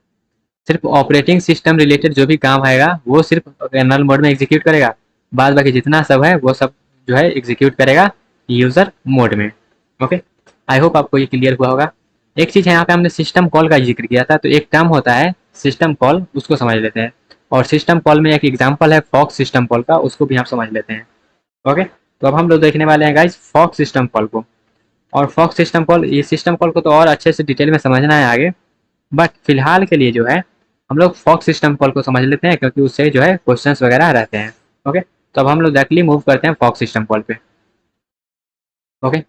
Speaker 1: सिर्फ ऑपरेटिंग सिस्टम रिलेटेड जो भी काम आएगा वो सिर्फ कर्नल मोड में एग्जीक्यूट करेगा, बाद बाकी जितना सब है वो सब जो है एग्जीक्यूट करेगा यूजर मोड में। ओके, आई होप आपको ये क्लियर हुआ होगा। एक चीज़ है, यहाँ पे हमने सिस्टम कॉल का जिक्र किया था, तो एक टर्म होता है सिस्टम कॉल, उसको समझ लेते हैं। और सिस्टम कॉल में एक एग्जाम्पल है फॉक्स सिस्टम कॉल का, उसको भी हम समझ लेते हैं। ओके, तो अब हम लोग देखने वाले हैं गाइज फॉक्स सिस्टम कॉल को। और फॉक्स सिस्टम कॉल, ये सिस्टम कॉल को तो और अच्छे से डिटेल में समझना है आगे, बट फिलहाल के लिए जो है हम लोग फॉक्स सिस्टम कॉल को समझ लेते हैं, क्योंकि उससे जो है क्वेश्चंस वगैरह रहते हैं। ओके, तो अब हम लोग डायरेक्टली मूव करते हैं फॉक्स सिस्टम कॉल पे। Okay,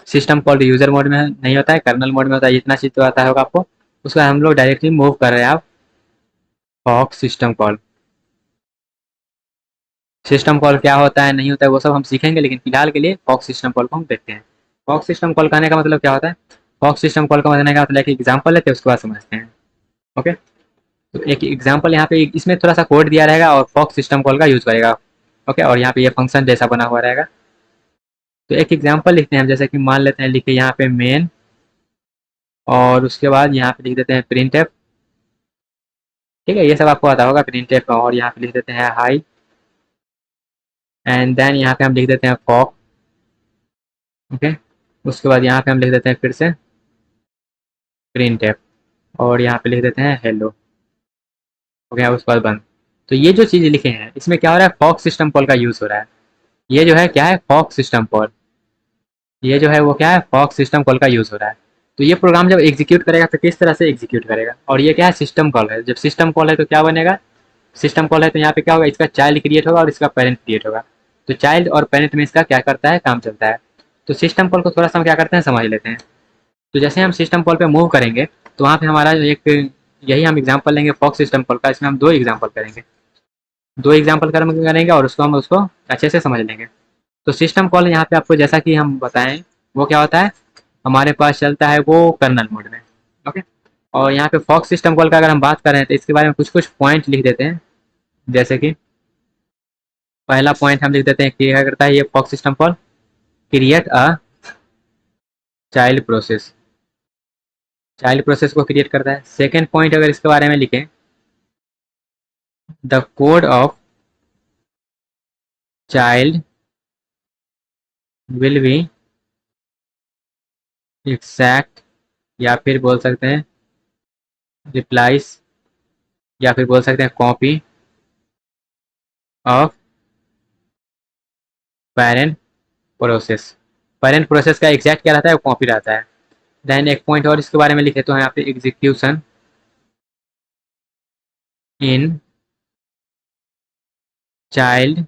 Speaker 1: system call user mode में नहीं होता है, कर्नल मोड में होता है, इतना चीज तो आता होगा आपको। उसके बाद हम लोग डायरेक्टली मूव कर रहे हैं आप forks system call. System call क्या होता है नहीं होता है वो सब हम सीखेंगे, लेकिन फिलहाल के लिए फॉक्स सिस्टम कॉल को हम देखते हैं। फॉक्स सिस्टम कॉल कहने का मतलब क्या होता है? फॉक्स सिस्टम कॉल का मतलब एक एग्जाम्पल लेते हैं, उसके बाद समझते हैं। ओके, तो एक एग्जाम्पल यहाँ पे इसमें थोड़ा सा कोड दिया रहेगा और फॉक्स सिस्टम कॉल का यूज करेगा। ओके, और यहाँ पे ये फंक्शन जैसा बना हुआ रहेगा। तो एक एग्जाम्पल लिखते हैं हम, जैसे कि मान लेते हैं लिखे यहाँ पे मेन, और उसके बाद यहाँ पे लिख देते हैं प्रिंट एफ। ठीक है, ये सब आपको आता होगा प्रिंट एफ, और यहाँ पे लिख देते हैं हाई, एंड देन यहाँ पे हम लिख देते हैं फॉक। ओके, उसके बाद यहाँ पे हम लिख देते हैं फिर से प्रिंट एफ, और यहाँ पे लिख देते हैं हेलो। ओके, उसके बाद बंद। तो ये जो चीज़ लिखे हैं इसमें क्या हो रहा है, फॉक्स सिस्टम कॉल का यूज हो रहा है। ये जो है क्या है, फॉक्स सिस्टम कॉल। ये जो है वो क्या है, फॉक्स सिस्टम कॉल का यूज हो रहा है। तो ये प्रोग्राम जब एग्जीक्यूट करेगा तो किस तरह से एग्जीक्यूट करेगा, और ये क्या है, सिस्टम कॉल है। जब सिस्टम कॉल है तो क्या बनेगा, सिस्टम कॉल है तो यहाँ पे क्या होगा, इसका चाइल्ड क्रिएट होगा और इसका पेरेंट क्रिएट होगा। तो चाइल्ड और पेरेंट में इसका क्या करता है, काम चलता है। तो सिस्टम कॉल को थोड़ा सा हम क्या करते हैं समझ लेते हैं। तो जैसे हम सिस्टम कॉल पे मूव करेंगे तो वहाँ पे हमारा एक, यही हम एग्जाम्पल लेंगे फॉक्स सिस्टम कॉल का, इसमें हम दो एग्जाम्पल करेंगे, दो एग्जाम्पल करेंगे और उसको हम उसको अच्छे से समझ लेंगे। तो सिस्टम कॉल यहाँ पे आपको जैसा कि हम बताएं वो क्या होता है, हमारे पास चलता है वो कर्नल मोड में। ओके, और यहाँ पे फॉक्स सिस्टम कॉल का अगर हम बात करें तो इसके बारे में कुछ कुछ पॉइंट लिख देते हैं। जैसे कि पहला पॉइंट हम लिख देते हैं कि क्या करता है ये forks system call, create a child process, child process को क्रिएट करता है। सेकेंड पॉइंट अगर इसके बारे में लिखें, the code of child will be exact, या फिर बोल सकते हैं रिप्लाइज, या फिर बोल सकते हैं copy of parent process. Parent process का एग्जैक्ट क्या रहता है, वो कॉपी रहता है। देन एक पॉइंट और इसके बारे में लिखे तो यहाँ पे execution in child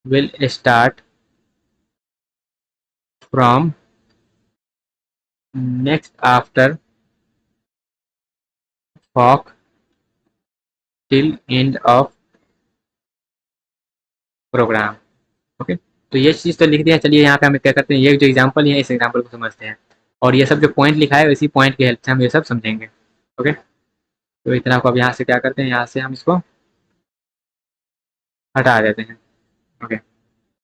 Speaker 1: will start from next after fork till end of program. Okay, तो ये चीज़ तो लिख दिया। चलिए यहाँ पे हम क्या करते हैं, ये जो एग्जांपल है इस एग्जांपल को समझते हैं, और ये सब जो पॉइंट लिखा है इसी पॉइंट की हेल्प से हम ये सब समझेंगे। ओके, तो इतना को अब यहाँ से क्या करते हैं, यहाँ से हम इसको हटा देते हैं। ओके,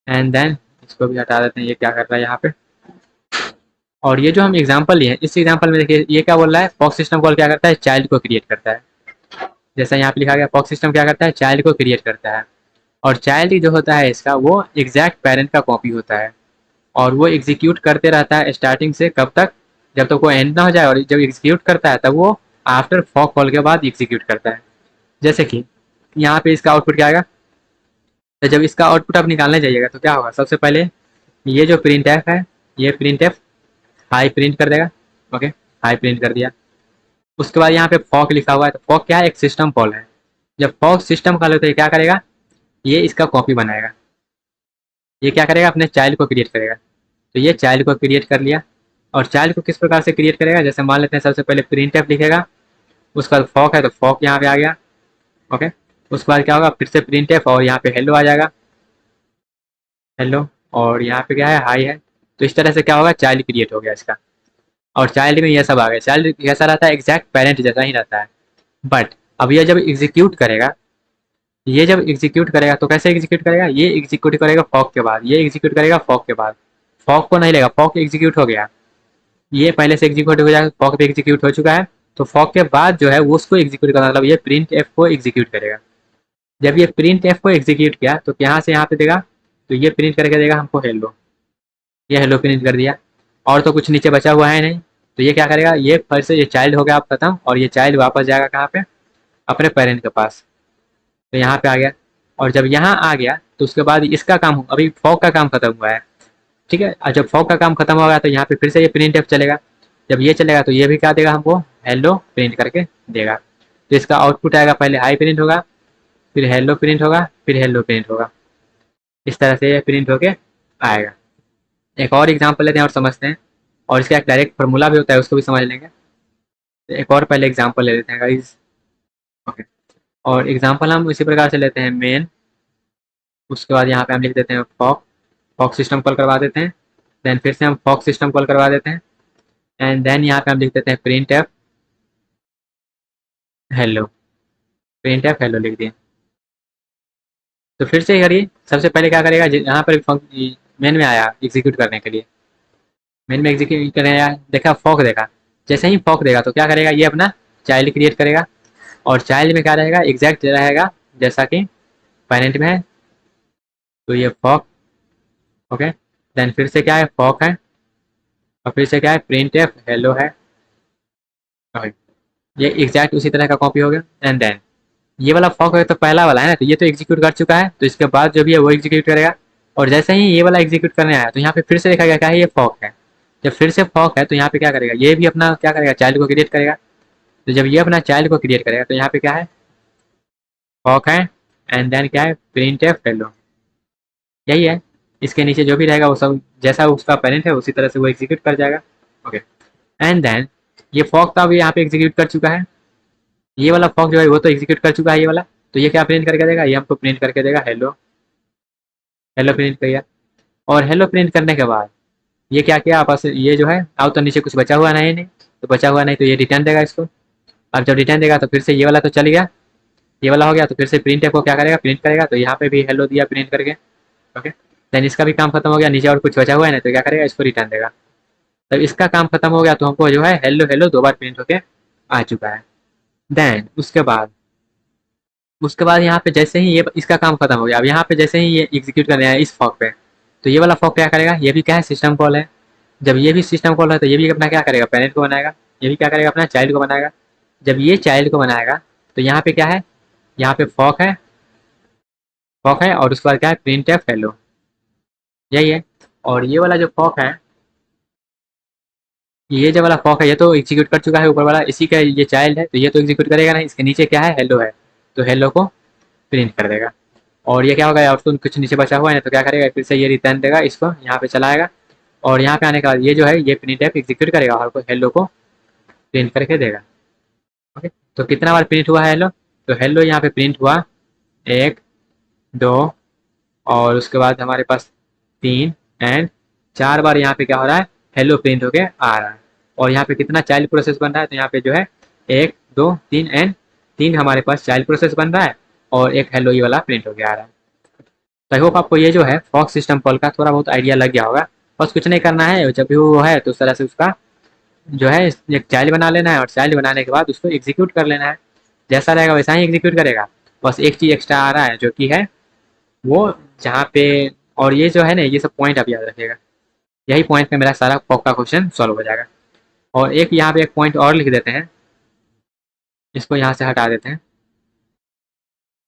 Speaker 1: एंड देन इसको भी हटा देते हैं, ये क्या कर रहा है यहाँ पे। और ये जो हम एग्जांपल लिए हैं इस एग्जांपल में देखिए ये क्या बोल रहा है, फॉक्स सिस्टम कॉल क्या करता है, चाइल्ड को क्रिएट करता है। जैसा यहाँ पे लिखा गया फॉक्स सिस्टम क्या करता है, चाइल्ड को क्रिएट करता है। और चाइल्ड जो होता है इसका वो एग्जैक्ट पेरेंट का कॉपी होता है, और वो एग्जीक्यूट करते रहता है स्टार्टिंग से कब तक, जब तक वो एंड ना हो जाए। और जब एग्जीक्यूट करता है तब वो आफ्टर फॉक कॉल के बाद एग्जीक्यूट करता है। जैसे कि यहाँ पे इसका आउटपुट क्या आएगा, तो जब इसका आउटपुट आप निकालने जाइएगा तो क्या होगा, सबसे पहले ये जो प्रिंट एफ है, ये प्रिंट एफ हाई प्रिंट कर देगा। ओके, हाई प्रिंट कर दिया। उसके बाद यहाँ पे फॉक लिखा हुआ है, तो फॉक क्या है, एक सिस्टम कॉल है। जब फॉक सिस्टम कॉल होता है क्या करेगा, ये इसका कॉपी बनाएगा। ये क्या करेगा, अपने चाइल्ड को क्रिएट करेगा। तो ये चाइल्ड को क्रिएट कर लिया। और चाइल्ड को किस प्रकार से क्रिएट करेगा, जैसे मान लेते हैं सबसे पहले प्रिंट एफ लिखेगा, उसका फॉक है तो फॉक यहाँ पे आ गया। ओके, उसके बाद क्या होगा, फिर से प्रिंट एफ और यहाँ पे हेलो आ जाएगा, हेलो, और यहाँ पे क्या है, हाई है। तो इस तरह से क्या होगा, चाइल्ड क्रिएट हो गया इसका। और चाइल्ड में ये सब आ गया। चाइल्ड कैसा रहता है, एग्जैक्ट पेरेंट जैसा ही रहता है। बट अब ये जब एग्जीक्यूट करेगा, ये जब एग्जीक्यूट करेगा तो कैसे एग्जीक्यूट करेगा, ये एग्जीक्यूट करेगा फॉक के बाद, ये एग्जीक्यूट करेगा फॉक के बाद। फॉक को नहीं लेगा, फॉक एग्जीक्यूट हो गया। ये पहले से एग्जीक्यूट हो जाएगा, फॉक भी एग्जीक्यूट हो चुका है। तो फॉक के बाद जो है वो उसको एग्जीक्यूट करना, मतलब ये प्रिंट एफ को एग्जीक्यूट करेगा। जब ये प्रिंट एफ को एग्जीक्यूट किया तो यहाँ से यहाँ पे देगा, तो ये प्रिंट करके देगा हमको हेलो। ये हेलो प्रिंट कर दिया, और तो कुछ नीचे बचा हुआ है नहीं। तो ये क्या करेगा, ये फिर से ये चाइल्ड हो गया आप खत्म, और ये चाइल्ड वापस जाएगा कहाँ पे, अपने पेरेंट के पास। तो यहाँ पे आ गया, और जब यहाँ आ गया तो उसके बाद इसका काम, अभी फॉक का काम खत्म हुआ है, ठीक है। और जब फॉक का काम खत्म होगा तो यहाँ पे फिर से ये प्रिंट एफ चलेगा। जब ये चलेगा तो ये भी क्या देगा हमको, हेलो प्रिंट करके देगा। तो इसका आउटपुट आएगा, पहले हाई प्रिंट होगा, फिर हेलो प्रिंट होगा, फिर हेलो प्रिंट होगा। इस तरह से ये प्रिंट होके आएगा। एक और एग्जाम्पल लेते हैं और समझते हैं, और इसका एक डायरेक्ट फार्मूला भी होता है, उसको भी समझ लेंगे। तो एक और पहले एग्जाम्पल ले लेते हैं गाइस। ओके, और एग्जाम्पल हम इसी प्रकार से लेते हैं, मेन, उसके बाद यहाँ पे हम लिख देते हैं फॉक, फॉक सिस्टम कॉल करवा देते हैं। देन फिर से हम फॉक सिस्टम कॉल करवा देते हैं, एंड देन यहाँ पे हम लिख देते हैं print F hello, print F hello लिख दिए। तो फिर से करिए, सबसे पहले क्या करेगा, यहाँ पर मेन में आया एग्जीक्यूट करने के लिए, मेन में एग्जीक्यूट करेगा, देखा फॉक देखा, जैसे ही फॉक देगा तो क्या करेगा, ये अपना चाइल्ड क्रिएट करेगा, और चाइल्ड में क्या रहेगा, एग्जैक्ट रहेगा जैसा कि पेरेंट में है। तो ये फॉक, ओके, देन फिर से क्या है, फॉक है, और फिर से क्या है, प्रिंट एफ हेलो है। ओके, ये एग्जैक्ट उसी तरह का कॉपी हो गया। एंड देन ये वाला फॉक है तो पहला वाला है ना, तो ये तो एग्जीक्यूट कर चुका है, तो इसके बाद जो भी है वो एग्जीक्यूट करेगा। और जैसे ही ये वाला एग्जीक्यूट करने आया तो यहाँ पे फिर से देखा गया क्या है, ये फॉक है। जब फिर से फॉक है तो यहाँ पे क्या करेगा, ये भी अपना क्या करेगा, चाइल्ड को क्रिएट करेगा। तो जब ये अपना चाइल्ड को क्रिएट करेगा तो यहाँ पे क्या है, फॉक है, एंड देन क्या है, प्रिंट एफ हेलो, यही है। इसके नीचे जो भी रहेगा वो सब जैसा उसका पेरेंट है उसी तरह से वो एग्जीक्यूट कर जाएगा। ओके, एंड देन ये फॉक था, अभी यहाँ पे एग्जीक्यूट कर चुका है, ये वाला फॉक जो है वो तो एग्जीक्यूट कर चुका है ये वाला। तो ये क्या प्रिंट करके देगा, ये हमको प्रिंट करके देगा हेलो, हेलो प्रिंट किया। और हेलो प्रिंट करने के बाद ये क्या किया आपस, ये जो है आओ तो नीचे कुछ बचा हुआ नहीं, नहीं तो बचा हुआ नहीं, तो ये रिटर्न देगा इसको। अब जब रिटर्न देगा तो फिर से ये वाला तो चल गया, ये वाला हो गया, तो फिर से प्रिंट को क्या करेगा, प्रिंट करेगा। तो यहाँ पे भी हेलो दिया प्रिंट करके, ओके, देन इसका भी काम खत्म हो गया, नीचे और कुछ बचा हुआ है ना, तो क्या करेगा, इसको रिटर्न देगा। तब इसका काम खत्म हो गया, तो हमको जो है हेलो हेलो दो बार प्रिंट होके आ चुका है। देन उसके बाद यहाँ पे जैसे ही ये इसका काम खत्म हो गया, अब यहाँ पे जैसे ही ये एग्जीक्यूट करने आया इस फॉक पे, तो ये वाला फॉक क्या करेगा, ये भी क्या है, सिस्टम कॉल है। जब ये भी सिस्टम कॉल है तो ये भी अपना क्या करेगा, पेरेंट को बनाएगा, ये भी क्या करेगा, अपना चाइल्ड को बनाएगा। जब ये चाइल्ड को बनाएगा तो यहाँ पे क्या है, यहाँ पे फॉक है, फॉक है, और उसके बाद क्या है, प्रिंट एफ हेलो, यही है। और ये वाला जो फॉक है, ये जो वाला फॉक है ये तो एग्जीक्यूट कर चुका है ऊपर वाला, इसी का ये चाइल्ड है, तो ये तो एग्जीक्यूट करेगा नहीं, इसके नीचे क्या है, हेलो है, तो हेलो को प्रिंट कर देगा। और ये क्या होगा, और तो कुछ नीचे बचा हुआ है ना, तो क्या करेगा, फिर से ये रिटर्न देगा, इसको यहाँ पे चलाएगा, और यहाँ पे आने के बाद ये जो है ये प्रिंट एफ एग्जीक्यूट करेगा और हेलो को प्रिंट करके देगा। ओके, तो कितना बार प्रिंट हुआ है हेलो, तो हेलो यहाँ पे प्रिंट हुआ 1 2, और उसके बाद हमारे पास 3 एंड 4 बार यहाँ पे क्या हो रहा है, हेलो प्रिंट होके आ रहा है। और यहाँ पे कितना चाइल्ड प्रोसेस बन रहा है, तो यहाँ पे जो है 1 2 3 एंड 3 हमारे पास चाइल्ड प्रोसेस बन रहा है, और एक हेलो ये वाला प्रिंट होके आ रहा है। तो आई होप आपको ये जो है फॉक सिस्टम कॉल का थोड़ा बहुत आइडिया लग गया होगा। बस कुछ नहीं करना है, जब भी वो है तो उस तरह से उसका जो है एक चाइल्ड बना लेना है, और चाइल्ड बनाने के बाद उसको एग्जीक्यूट कर लेना है, जैसा रहेगा वैसा ही एग्जीक्यूट करेगा। बस एक चीज़ एक्स्ट्रा आ रहा है जो कि है वो जहाँ पे, और ये जो है ना ये सब पॉइंट आप याद रखिएगा, यही पॉइंट पे मेरा सारा फॉक का क्वेश्चन सॉल्व हो जाएगा। और एक यहाँ पे एक पॉइंट और लिख देते हैं, इसको यहाँ से हटा देते हैं,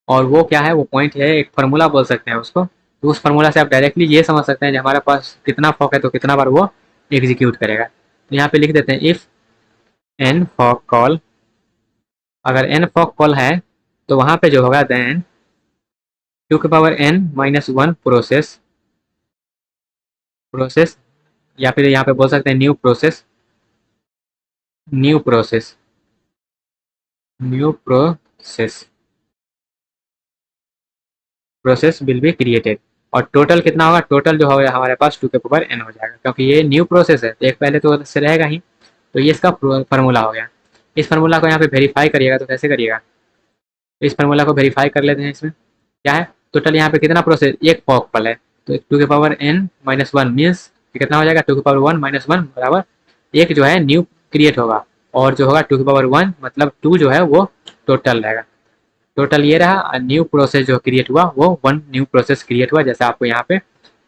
Speaker 1: और वो क्या है, वो पॉइंट है, एक फार्मूला बोल सकते हैं उसको। तो उस फार्मूला से आप डायरेक्टली ये समझ सकते हैं कि हमारे पास कितना फॉक है तो कितना बार वो एग्जीक्यूट करेगा। तो यहाँ पे लिख देते हैं इफ एन फॉक कॉल, अगर एन फॉक कॉल है तो वहाँ पे जो होगा देन 2n-1 प्रोसेस, या फिर यहाँ पे बोल सकते हैं new process, new process, new process, process will be created. और टोटल कितना होगा, टोटल जो होगा हमारे पास 2n हो जाएगा, क्योंकि ये न्यू प्रोसेस है तो एक पहले तो से रहेगा ही, तो ये इसका फार्मूला हो गया। इस फार्मूला को यहाँ पे वेरीफाई करिएगा, तो कैसे करिएगा, इस फार्मूला को वेरीफाई कर लेते हैं। इसमें क्या है, टोटल यहाँ पे कितना प्रोसेस, एक फॉक कॉल है, तो 2n-1 मीन्स कितना हो जाएगा, 2n-1 बराबर एक जो है न्यू क्रिएट होगा और जो होगा 2 की पावर 1 मतलब 2 जो है वो टोटल रहेगा। टोटल ये रहा, न्यू प्रोसेस जो क्रिएट हुआ वो 1 न्यू प्रोसेस क्रिएट हुआ जैसा आपको यहाँ पे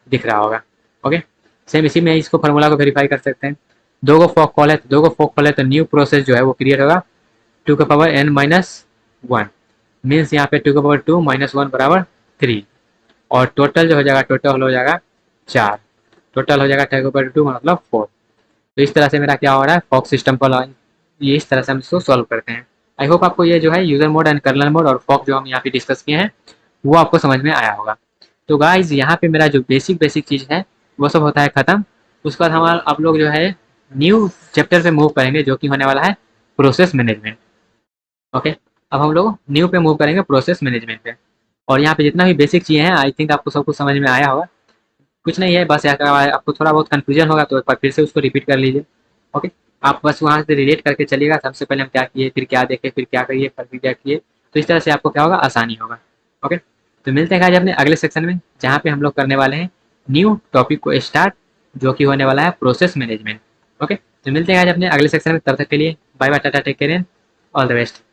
Speaker 1: दिख रहा होगा। ओके, सेम इसी में इसको फार्मूला को वेरीफाई कर सकते हैं। दो गो फॉक कॉल है, दो गो फॉक कॉल है तो न्यू प्रोसेस जो है वो क्रिएट होगा 2 का पावर n माइनस 1 मीन्स यहाँ पे 2 का पावर 2 माइनस 1 बराबर 3 और टोटल जो हो जाएगा टोटल हो जाएगा 4, टोटल हो जाएगा 2 का पावर 2 मतलब 4। तो इस तरह से मेरा क्या हो रहा है फॉक सिस्टम को ये इस तरह से हम इसको सॉल्व करते हैं। आई होप आपको ये जो है user mode and kernel mode और फॉक जो हम यहाँ पे डिस्कस किए हैं वो आपको समझ में आया होगा। तो गाइज यहाँ पे मेरा जो बेसिक चीज़ है वो सब होता है खत्म। उसके बाद हम आप लोग जो है न्यू चैप्टर पे मूव करेंगे जो कि होने वाला है प्रोसेस मैनेजमेंट। ओके, अब हम लोग न्यू पे मूव करेंगे प्रोसेस मैनेजमेंट पे। और यहाँ पे जितना भी बेसिक चीज़ें हैं आई थिंक आपको सब कुछ समझ में आया होगा। कुछ नहीं है, बस यहाँ आपको थोड़ा बहुत कन्फ्यूजन होगा तो एक बार फिर से उसको रिपीट कर लीजिए। ओके, आप बस वहाँ से रिलेट करके चलिएगा, सबसे पहले हम क्या किए, फिर क्या देखे, फिर क्या करिए, फिर क्या किए, तो इस तरह से आपको क्या होगा आसानी होगा। ओके, तो मिलते हैं आज अपने अगले सेक्शन में जहाँ पे हम लोग करने वाले हैं न्यू टॉपिक को स्टार्ट जो कि होने वाला है प्रोसेस मैनेजमेंट। ओके, तो मिलते हैं आज अपने अगले सेक्शन में, तब तक के लिए bye bye, tata, take care, all the best.